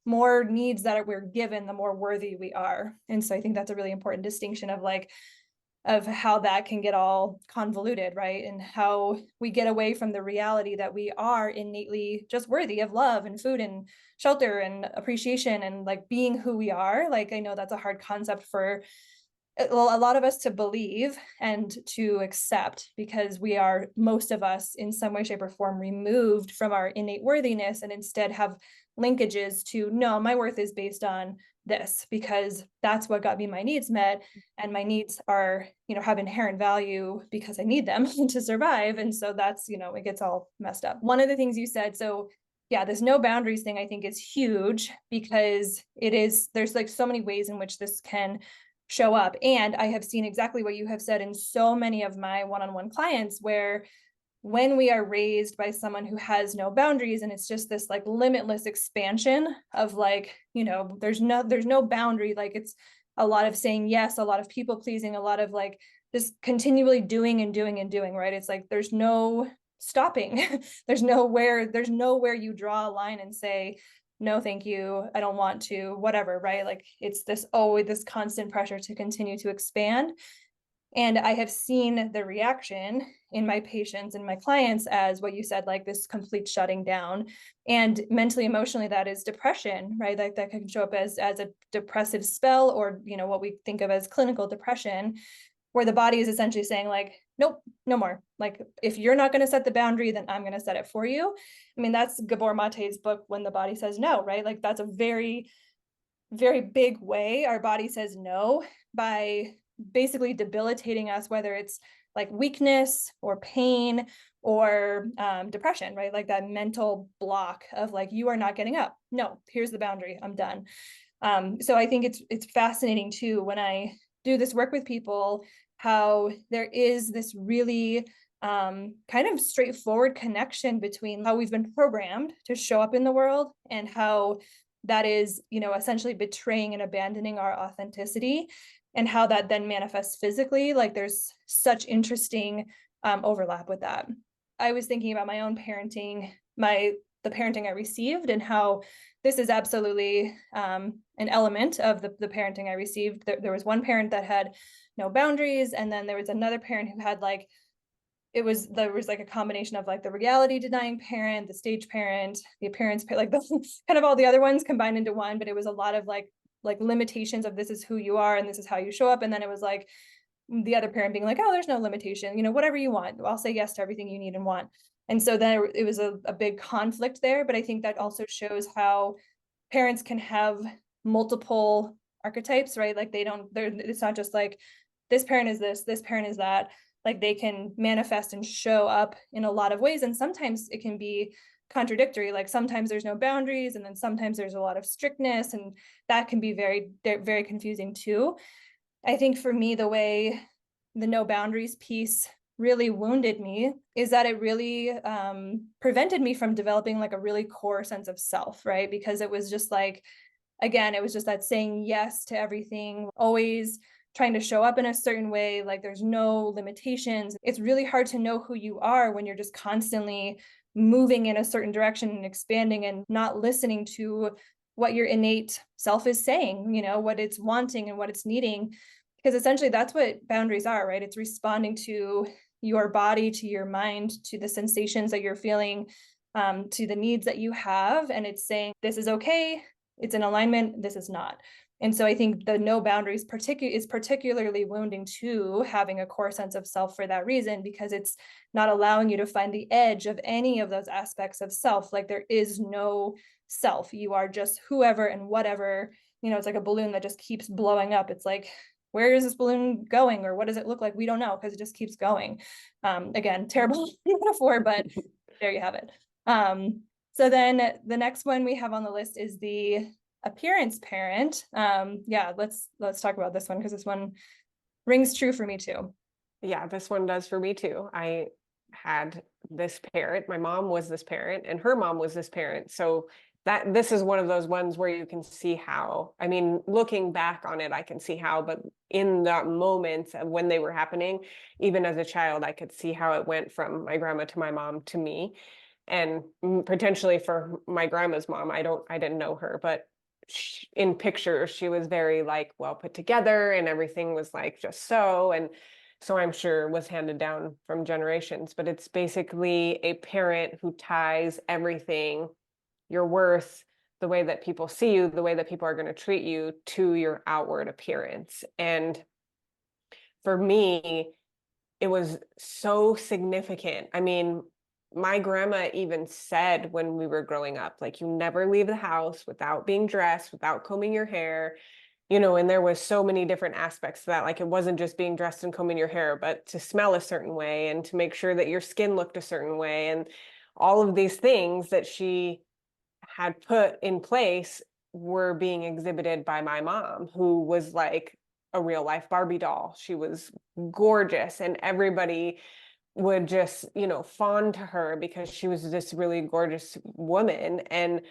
more needs that we're given, the more worthy we are. And so I think that's a really important distinction of how that can get all convoluted, right? And how we get away from the reality that we are innately just worthy of love and food and shelter and appreciation and like being who we are. Like, I know that's a hard concept for a lot of us to believe and to accept, because we are, most of us, in some way, shape, or form, removed from our innate worthiness, and instead have linkages to, no, my worth is based on this, because that's what got me my needs met, and my needs are, have inherent value because I need them to survive. And so that's, it gets all messed up. One of the things you said, so yeah, this no boundaries thing, I think, is huge, because there's like so many ways in which this can show up. And I have seen exactly what you have said in so many of my one-on-one clients, where when we are raised by someone who has no boundaries, and it's just this like limitless expansion of like, there's no boundary. Like, it's a lot of saying yes, a lot of people pleasing, a lot of like just continually doing and doing and doing, right? It's like, there's no stopping. there's nowhere you draw a line and say, no, thank you, I don't want to, whatever, right? Like, it's always this constant pressure to continue to expand. And I have seen the reaction in my patients and my clients as what you said, like this complete shutting down. And mentally, emotionally, that is depression, right? Like, that can show up as a depressive spell, or, what we think of as clinical depression, where the body is essentially saying like, nope, no more. Like, if you're not going to set the boundary, then I'm going to set it for you. I mean, that's Gabor Mate's book, When the Body Says No, right? Like, that's a very, very big way our body says no, by basically debilitating us, whether it's like weakness or pain or depression, right? Like that mental block of like, you are not getting up. No, here's the boundary. I'm done. So I think it's fascinating too, when I do this work with people, how there is this really kind of straightforward connection between how we've been programmed to show up in the world and how that is, essentially betraying and abandoning our authenticity, and how that then manifests physically. Like there's such interesting overlap with that. I was thinking about my own parenting, the parenting I received, and how this is absolutely an element of the parenting I received. There was one parent that had no boundaries, and then there was another parent who had like, there was like a combination of like the reality denying parent, the stage parent, the appearance parent, like the kind of all the other ones combined into one. But it was a lot of like limitations of this is who you are and this is how you show up. And then it was like the other parent being like, oh, there's no limitation, whatever you want, I'll say yes to everything you need and want. And so then it was a big conflict there. But I think that also shows how parents can have multiple archetypes, right? Like it's not just like this parent is this parent is that. Like they can manifest and show up in a lot of ways. And sometimes it can be contradictory. Like sometimes there's no boundaries, and then sometimes there's a lot of strictness, and that can be very, very confusing too. I think for me, the way the no boundaries piece really wounded me is that it really prevented me from developing like a really core sense of self, right? Because it was just like, again, it was just that saying yes to everything, always trying to show up in a certain way, like there's no limitations. It's really hard to know who you are when you're just constantly moving in a certain direction and expanding and not listening to what your innate self is saying, what it's wanting and what it's needing. Because essentially that's what boundaries are, right? It's responding to your body, to your mind, to the sensations that you're feeling, to the needs that you have. And it's saying, this is okay, it's in alignment, this is not. And so I think the no boundaries is particularly wounding to having a core sense of self for that reason, because it's not allowing you to find the edge of any of those aspects of self. Like there is no self. You are just whoever and whatever, it's like a balloon that just keeps blowing up. It's like, where is this balloon going, or what does it look like? We don't know, because it just keeps going. Again, terrible metaphor, but there you have it. So then the next one we have on the list is the appearance parent. Let's talk about this one, because this one rings true for me too. Yeah, this one does for me too. I had this parent, my mom was this parent, and her mom was this parent. So this is one of those ones where you can see how, I mean, looking back on it, I can see how, but in that moment of when they were happening, even as a child, I could see how it went from my grandma to my mom to me. And potentially for my grandma's mom, I didn't know her, but in pictures, she was very like well put together, and everything was like just so. And so I'm sure was handed down from generations, but it's basically a parent who ties everything, your worth, the way that people see you, the way that people are going to treat you, to your outward appearance. And for me, it was so significant. I mean, my grandma even said when we were growing up, like, you never leave the house without being dressed, without combing your hair, and there was so many different aspects to that. Like, it wasn't just being dressed and combing your hair, but to smell a certain way and to make sure that your skin looked a certain way. And all of these things that she had put in place were being exhibited by my mom, who was like a real life Barbie doll. She was gorgeous, and everybody would just, fawn to her because she was this really gorgeous woman. And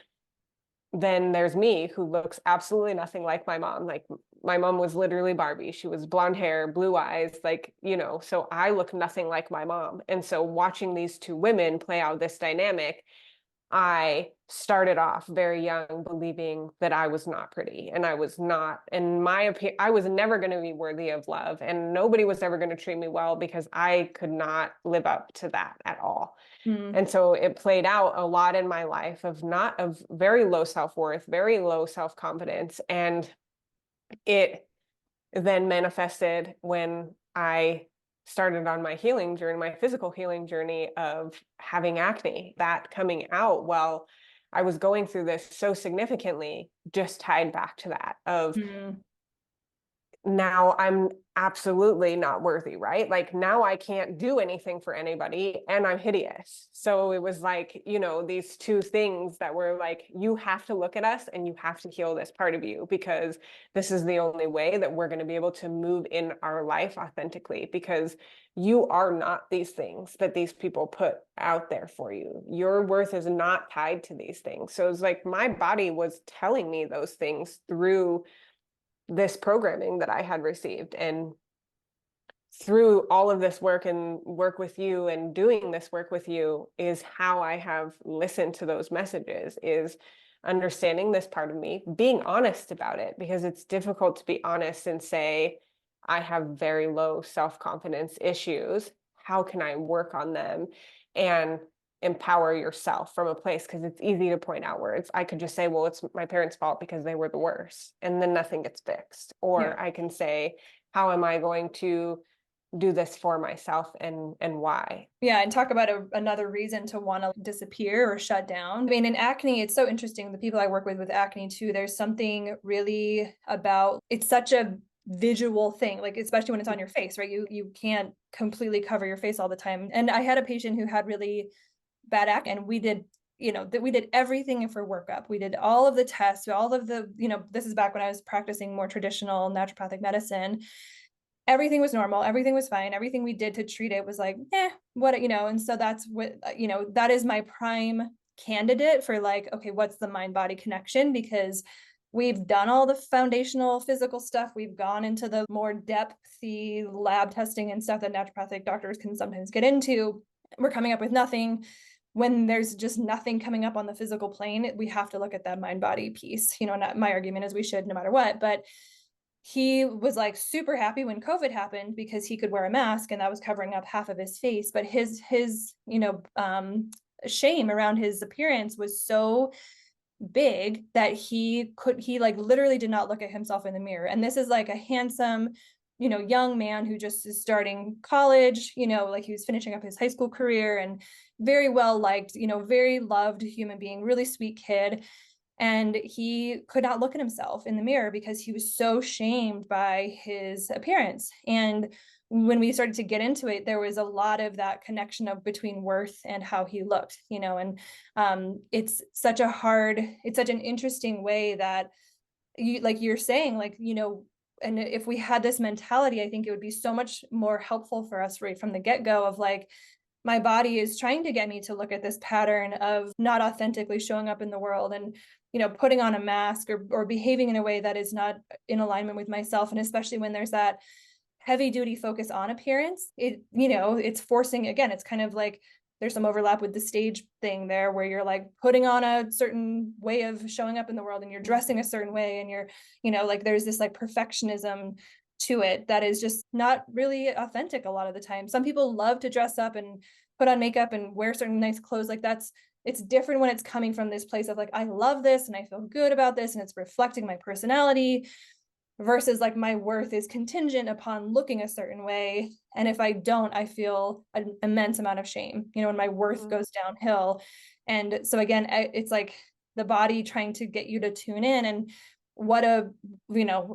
then there's me, who looks absolutely nothing like my mom. Like, my mom was literally Barbie. She was blonde hair, blue eyes, like, so I look nothing like my mom. And so watching these two women play out this dynamic, I started off very young believing that I was not pretty, and I was not, in my opinion, I was never going to be worthy of love, and nobody was ever going to treat me well, because I could not live up to that at all. And so it played out a lot in my life of very low self-worth, very low self-confidence. And it then manifested when I started on my healing journey, my physical healing journey, of having acne. That coming out while I was going through this so significantly just tied back to that, of now I'm absolutely not worthy, right? Like now I can't do anything for anybody and I'm hideous. So it was like, these two things that were like, you have to look at us and you have to heal this part of you, because this is the only way that we're going to be able to move in our life authentically, because you are not these things that these people put out there for you. Your worth is not tied to these things. So it's like my body was telling me those things through this programming that I had received. And through all of this work and work with you and doing this work with you is how I have listened to those messages, is understanding this part of me, being honest about it, because it's difficult to be honest and say, I have very low self-confidence issues. How can I work on them and empower yourself from a place? Because it's easy to point outwards. I could just say, well, it's my parents' fault because they were the worst, and then nothing gets fixed. Or Yeah. I can say, how am I going to do this for myself, and why? Yeah, and talk about another reason to want to disappear or shut down. I mean, in acne, it's so interesting. The people I work with acne too, there's something really about, it's such a visual thing, like especially when it's on your face, right? You can't completely cover your face all the time. And I had a patient who had really bad acne, and we did we did everything for workup. We did all of the tests, all of the, this is back when I was practicing more traditional naturopathic medicine. Everything was normal, everything was fine, everything we did to treat it was like, what, and so that's what, that is my prime candidate for like, okay, what's the mind body connection? Because we've done all the foundational physical stuff, we've gone into the more depthy lab testing and stuff that naturopathic doctors can sometimes get into. We're coming up with nothing. When there's just nothing coming up on the physical plane, we have to look at that mind body piece. Not my argument is we should no matter what, but he was like super happy when COVID happened because he could wear a mask and that was covering up half of his face. But his shame around his appearance was so big that he like literally did not look at himself in the mirror. And this is like a handsome, young man who just is starting college, like he was finishing up his high school career, and very well liked, very loved human being, really sweet kid. And he could not look at himself in the mirror because he was so shamed by his appearance. And when we started to get into it, there was a lot of that connection of between worth and how he looked, and it's such an interesting way that you, like you're saying, like, and if we had this mentality, I think it would be so much more helpful for us right from the get-go of like, my body is trying to get me to look at this pattern of not authentically showing up in the world and, putting on a mask or behaving in a way that is not in alignment with myself. And especially when there's that heavy duty focus on appearance, it's forcing, again, it's kind of like there's some overlap with the stage thing there where you're like putting on a certain way of showing up in the world and you're dressing a certain way and you're, like there's this like perfectionism to it that is just not really authentic a lot of the time. Some people love to dress up and put on makeup and wear certain nice clothes. Like it's different when it's coming from this place of like, I love this and I feel good about this and it's reflecting my personality, versus like my worth is contingent upon looking a certain way. And if I don't, I feel an immense amount of shame, when my worth goes downhill. And so again, it's like the body trying to get you to tune in, and what a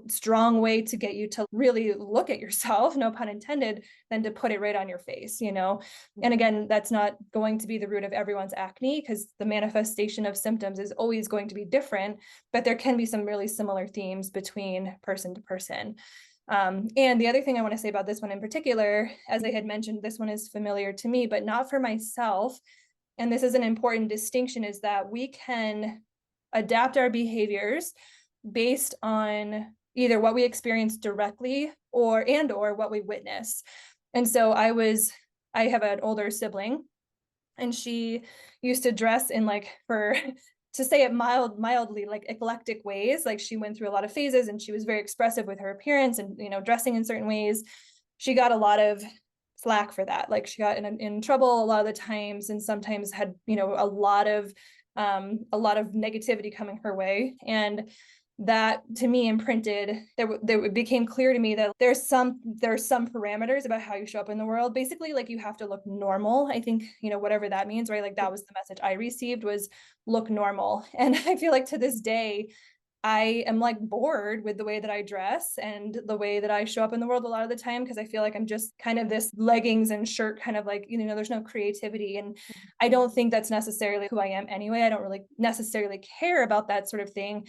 strong way to get you to really look at yourself, no pun intended, than to put it right on your face. And again, that's not going to be the root of everyone's acne, because the manifestation of symptoms is always going to be different, but there can be some really similar themes between person to person. And the other thing I want to say about this one in particular, as I had mentioned, this one is familiar to me, but not for myself. And this is an important distinction, is that we can adapt our behaviors based on either what we experience directly or what we witness. And so I have an older sibling, and she used to dress in like, for to say it mildly, like eclectic ways. Like she went through a lot of phases and she was very expressive with her appearance and, dressing in certain ways. She got a lot of flack for that. Like she got in trouble a lot of the times, and sometimes had, a lot of negativity coming her way. And that to me imprinted, it became clear to me that there's some parameters about how you show up in the world. Basically, like you have to look normal. I think, whatever that means, right? Like that was the message I received, was look normal. And I feel like to this day, I am like bored with the way that I dress and the way that I show up in the world a lot of the time, because I feel like I'm just kind of this leggings and shirt kind of like, there's no creativity. And I don't think that's necessarily who I am anyway. I don't really necessarily care about that sort of thing.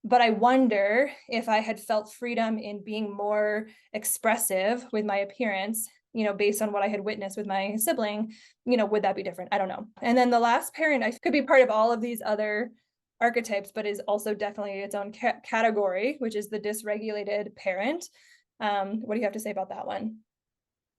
But I wonder if I had felt freedom in being more expressive with my appearance, based on what I had witnessed with my sibling, would that be different? I don't know. And then the last parent, I could be part of all of these other archetypes, but is also definitely its own category, which is the dysregulated parent. What do you have to say about that one?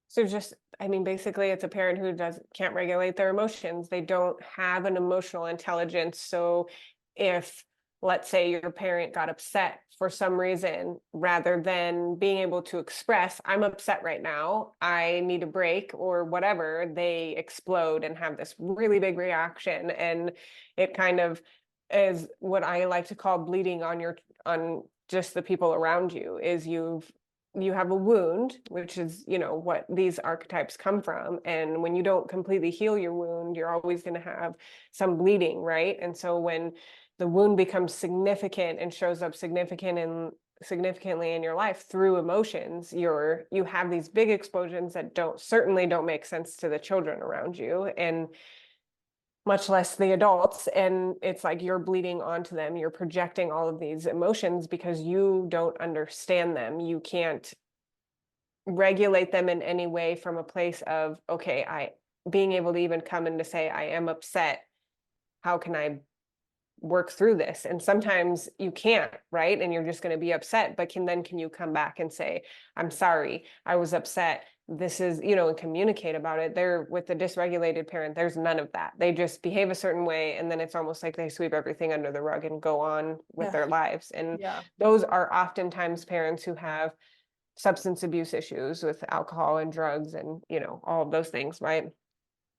So just, I mean, basically it's a parent who can't regulate their emotions. They don't have an emotional intelligence. So if, let's say, your parent got upset for some reason, rather than being able to express, I'm upset right now, I need a break or whatever, they explode and have this really big reaction. And it kind of is what I like to call bleeding on just the people around you. Is you have a wound, which is, what these archetypes come from. And when you don't completely heal your wound, you're always going to have some bleeding, right? And so when the wound becomes significant and shows up significantly in your life through emotions, you have these big explosions that certainly don't make sense to the children around you, and much less the adults. And it's like you're bleeding onto them. You're projecting all of these emotions because you don't understand them. You can't regulate them in any way from a place of, okay, being able to even come in to say, I am upset. How can I work through this? And sometimes you can't, right? And you're just going to be upset, but can you come back and say, I'm sorry, I was upset. This is, and communicate about it. There, with the dysregulated parent, there's none of that. They just behave a certain way. And then it's almost like they sweep everything under the rug and go on with their lives. And those are oftentimes parents who have substance abuse issues with alcohol and drugs and, all of those things, right?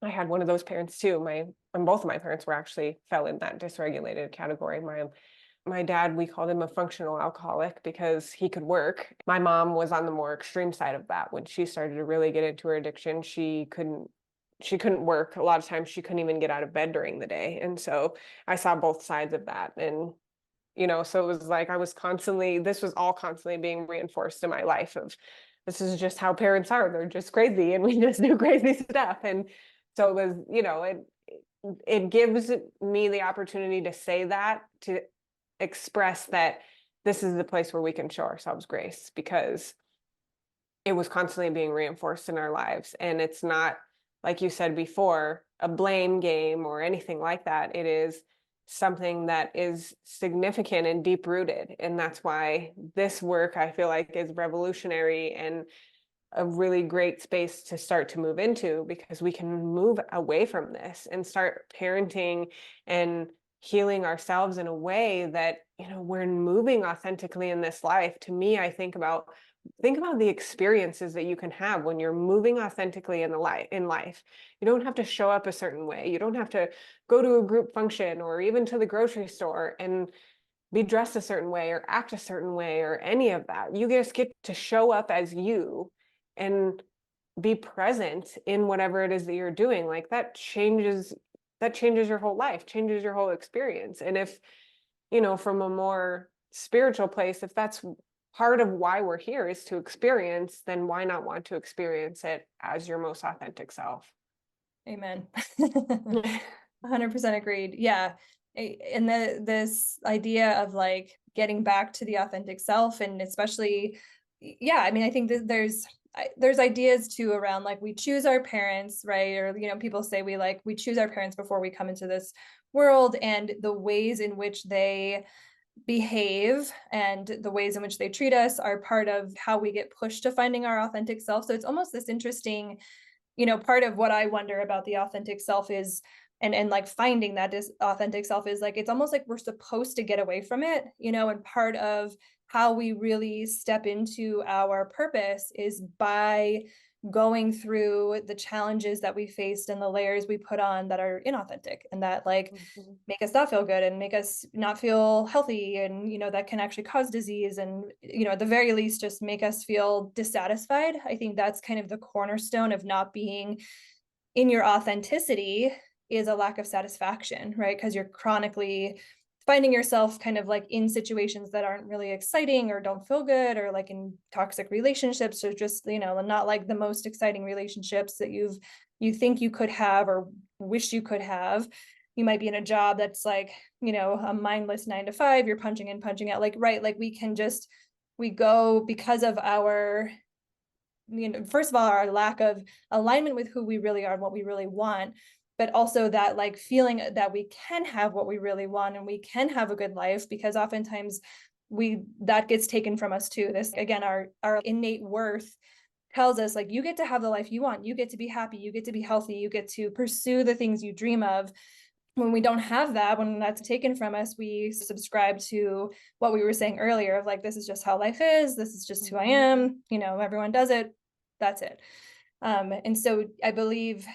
I had one of those parents too. And both of my parents fell in that dysregulated category. My dad, we called him a functional alcoholic because he could work. My mom was on the more extreme side of that. When she started to really get into her addiction, she couldn't work. A lot of times she couldn't even get out of bed during the day. And so I saw both sides of that. And, so it was like this was all constantly being reinforced in my life of, this is just how parents are. They're just crazy and we just do crazy stuff. And so it was, it gives me the opportunity to say that, to express that this is the place where we can show ourselves grace, because it was constantly being reinforced in our lives. And it's not, like you said before, a blame game or anything like that. It is something that is significant and deep rooted. And that's why this work, I feel like, is revolutionary and a really great space to start to move into, because we can move away from this and start parenting and healing ourselves in a way that, we're moving authentically in this life. To me, I think about the experiences that you can have when you're moving authentically in life. You don't have to show up a certain way. You don't have to go to a group function or even to the grocery store and be dressed a certain way or act a certain way or any of that. You just get to show up as you and be present in whatever it is that you're doing. Like that changes your whole life, changes your whole experience. And if, from a more spiritual place, if that's part of why we're here is to experience, then why not want to experience it as your most authentic self? Amen. 100% agreed. Yeah. And this idea of like getting back to the authentic self, and especially, I mean, I think that there's ideas too around like we choose our parents, right? Or, people say we choose our parents before we come into this world, and the ways in which they behave and the ways in which they treat us are part of how we get pushed to finding our authentic self. So it's almost this interesting, part of what I wonder about the authentic self is, and like finding that authentic self is like, it's almost like we're supposed to get away from it, and part of how we really step into our purpose is by going through the challenges that we faced and the layers we put on that are inauthentic and that like make us not feel good and make us not feel healthy, and that can actually cause disease, and at the very least just make us feel dissatisfied. I think that's kind of the cornerstone of not being in your authenticity, is a lack of satisfaction, right? Because you're chronically finding yourself kind of like in situations that aren't really exciting or don't feel good, or like in toxic relationships, or just, not like the most exciting relationships that you think you could have or wish you could have. You might be in a job that's like, a mindless 9 to 5, you're punching in, punching out, like, right. Like we go because of our, first of all, our lack of alignment with who we really are and what we really want, but also that like feeling that we can have what we really want and we can have a good life, because oftentimes that gets taken from us too. This, again, our innate worth tells us like, you get to have the life you want, you get to be happy, you get to be healthy, you get to pursue the things you dream of. When we don't have that, when that's taken from us, we subscribe to what we were saying earlier of like, this is just how life is, this is just who I am, everyone does it, that's it. And so I believe,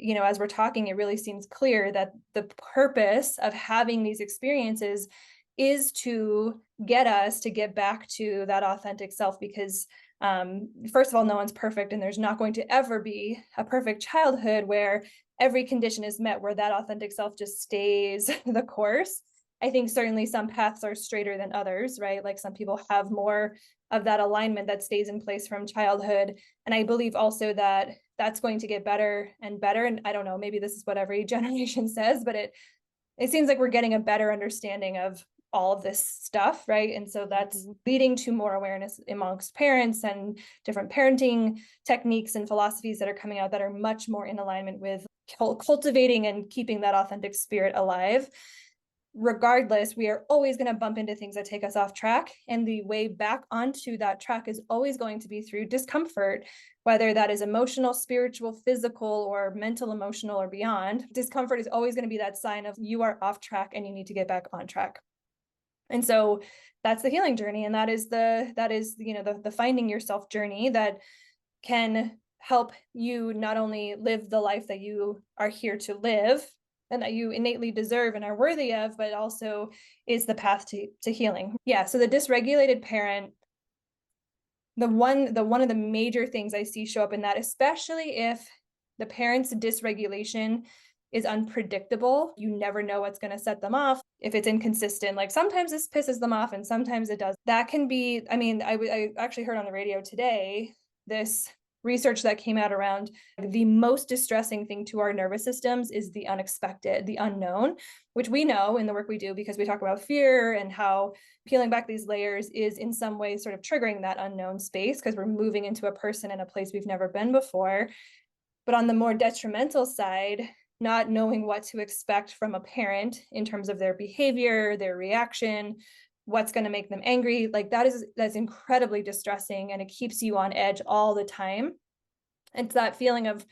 as we're talking, it really seems clear that the purpose of having these experiences is to get us to get back to that authentic self, because first of all, no one's perfect, and there's not going to ever be a perfect childhood where every condition is met, where that authentic self just stays the course. I think certainly some paths are straighter than others, right? Like some people have more of that alignment that stays in place from childhood. And I believe also that that's going to get better and better. And I don't know, maybe this is what every generation says, but it seems like we're getting a better understanding of all of this stuff, right? And so that's leading to more awareness amongst parents and different parenting techniques and philosophies that are coming out that are much more in alignment with cultivating and keeping that authentic spirit alive. Regardless, we are always going to bump into things that take us off track. And the way back onto that track is always going to be through discomfort, whether that is emotional, spiritual, physical, or mental, emotional, or beyond. Discomfort is always going to be that sign of you are off track and you need to get back on track. And so that's the healing journey. And that is the finding yourself journey that can help you not only live the life that you are here to live and that you innately deserve and are worthy of, but also is the path to healing. Yeah. So the dysregulated parent, one of the major things I see show up in that, especially if the parent's dysregulation is unpredictable, you never know what's going to set them off. If it's inconsistent, like sometimes this pisses them off and sometimes it does. That can be, I actually heard on the radio today this research that came out around the most distressing thing to our nervous systems is the unexpected, the unknown, which we know in the work we do because we talk about fear and how peeling back these layers is in some ways sort of triggering that unknown space because we're moving into a person in a place we've never been before. But on the more detrimental side, not knowing what to expect from a parent in terms of their behavior, their reaction, what's going to make them angry, like that's incredibly distressing, and it keeps you on edge all the time. It's that feeling of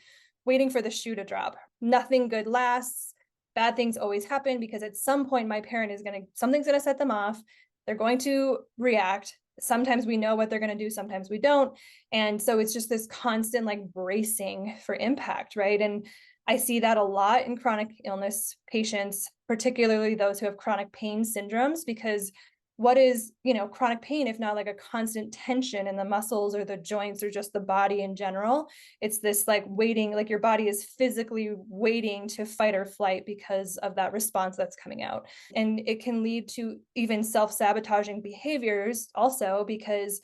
waiting for the shoe to drop. Nothing good lasts. Bad things always happen because at some point my parent something's going to set them off. They're going to react. Sometimes we know what they're going to do, sometimes we don't. And so it's just this constant like bracing for impact, right? And I see that a lot in chronic illness patients, particularly those who have chronic pain syndromes, because what is, chronic pain, if not like a constant tension in the muscles or the joints or just the body in general? It's this like waiting, like your body is physically waiting to fight or flight because of that response that's coming out. And it can lead to even self-sabotaging behaviors also, because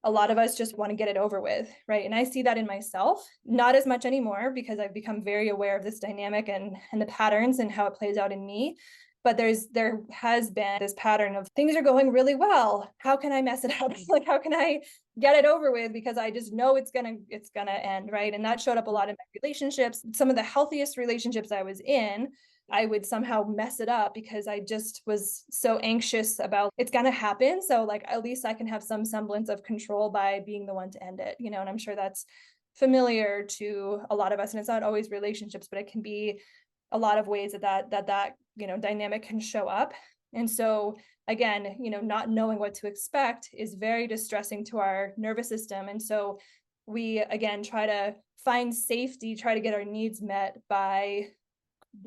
a lot of us just want to get it over with, right? And I see that in myself, not as much anymore because I've become very aware of this dynamic and the patterns and how it plays out in me. But there has been this pattern of things are going really well. How can I mess it up? Like, how can I get it over with? Because I just know it's gonna end, right? And that showed up a lot in my relationships. Some of the healthiest relationships I was in, I would somehow mess it up because I just was so anxious about it's going to happen. So like, at least I can have some semblance of control by being the one to end it, and I'm sure that's familiar to a lot of us. And it's not always relationships, but it can be a lot of ways that dynamic can show up. And so again, not knowing what to expect is very distressing to our nervous system. And so we, again, try to find safety, try to get our needs met by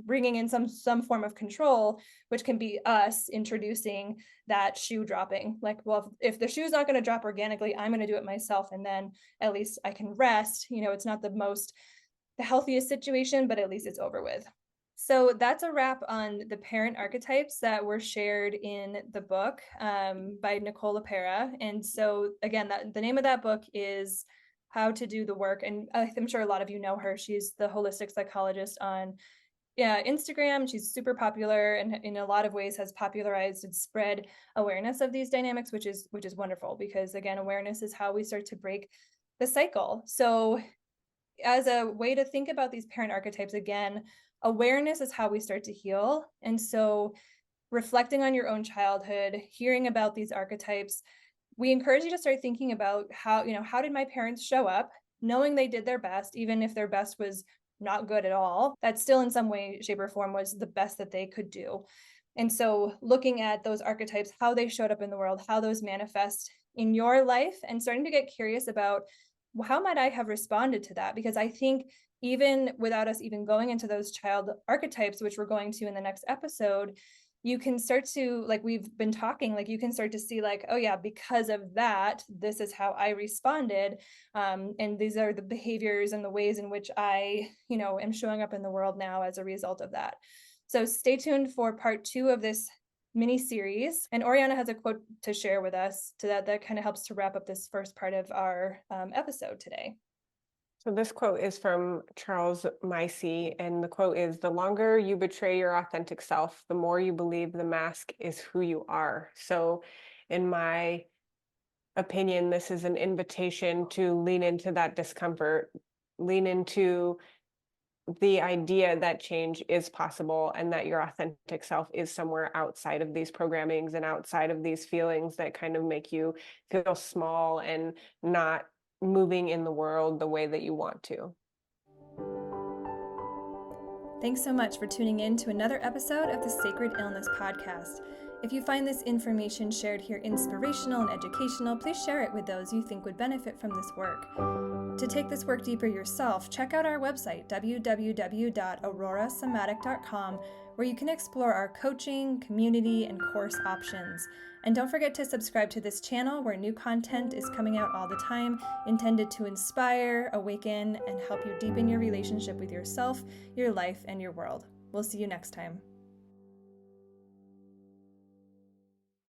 bringing in some form of control, which can be us introducing that shoe dropping. Like, well, if the shoe's not going to drop organically, I'm going to do it myself, and then at least I can rest. It's not the healthiest situation, but at least it's over with. So that's a wrap on the parent archetypes that were shared in the book by Nicole LaPera. And so again, the name of that book is How to Do the Work. And I'm sure a lot of you know her. She's the holistic psychologist on Instagram. She's super popular and in a lot of ways has popularized and spread awareness of these dynamics, which is wonderful, because again, awareness is how we start to break the cycle. So as a way to think about these parent archetypes, again, awareness is how we start to heal. And so reflecting on your own childhood, hearing about these archetypes, we encourage you to start thinking about how did my parents show up, knowing they did their best, even if their best was not good at all, that still in some way, shape, or form was the best that they could do. And so looking at those archetypes, how they showed up in the world, how those manifest in your life, and starting to get curious about, well, how might I have responded to that? Because I think even without us even going into those child archetypes, which we're going to in the next episode, you can start to, like we've been talking, like you can start to see like, oh yeah, because of that, this is how I responded. And these are the behaviors and the ways in which I, am showing up in the world now as a result of that. So stay tuned for part 2 of this mini series. And Oriana has a quote to share with us that kind of helps to wrap up this first part of our episode today. So this quote is from Charles Macy, and the quote is, "The longer you betray your authentic self, the more you believe the mask is who you are." So in my opinion, this is an invitation to lean into that discomfort, lean into the idea that change is possible and that your authentic self is somewhere outside of these programmings and outside of these feelings that kind of make you feel small and not moving in the world the way that you want to. Thanks so much for tuning in to another episode of the Sacred Illness Podcast. If you find this information shared here inspirational and educational, please share it with those you think would benefit from this work. To take this work deeper yourself, check out our website, www.aurorasomatic.com, where you can explore our coaching, community, and course options. And don't forget to subscribe to this channel, where new content is coming out all the time, intended to inspire, awaken, and help you deepen your relationship with yourself, your life, and your world. We'll see you next time.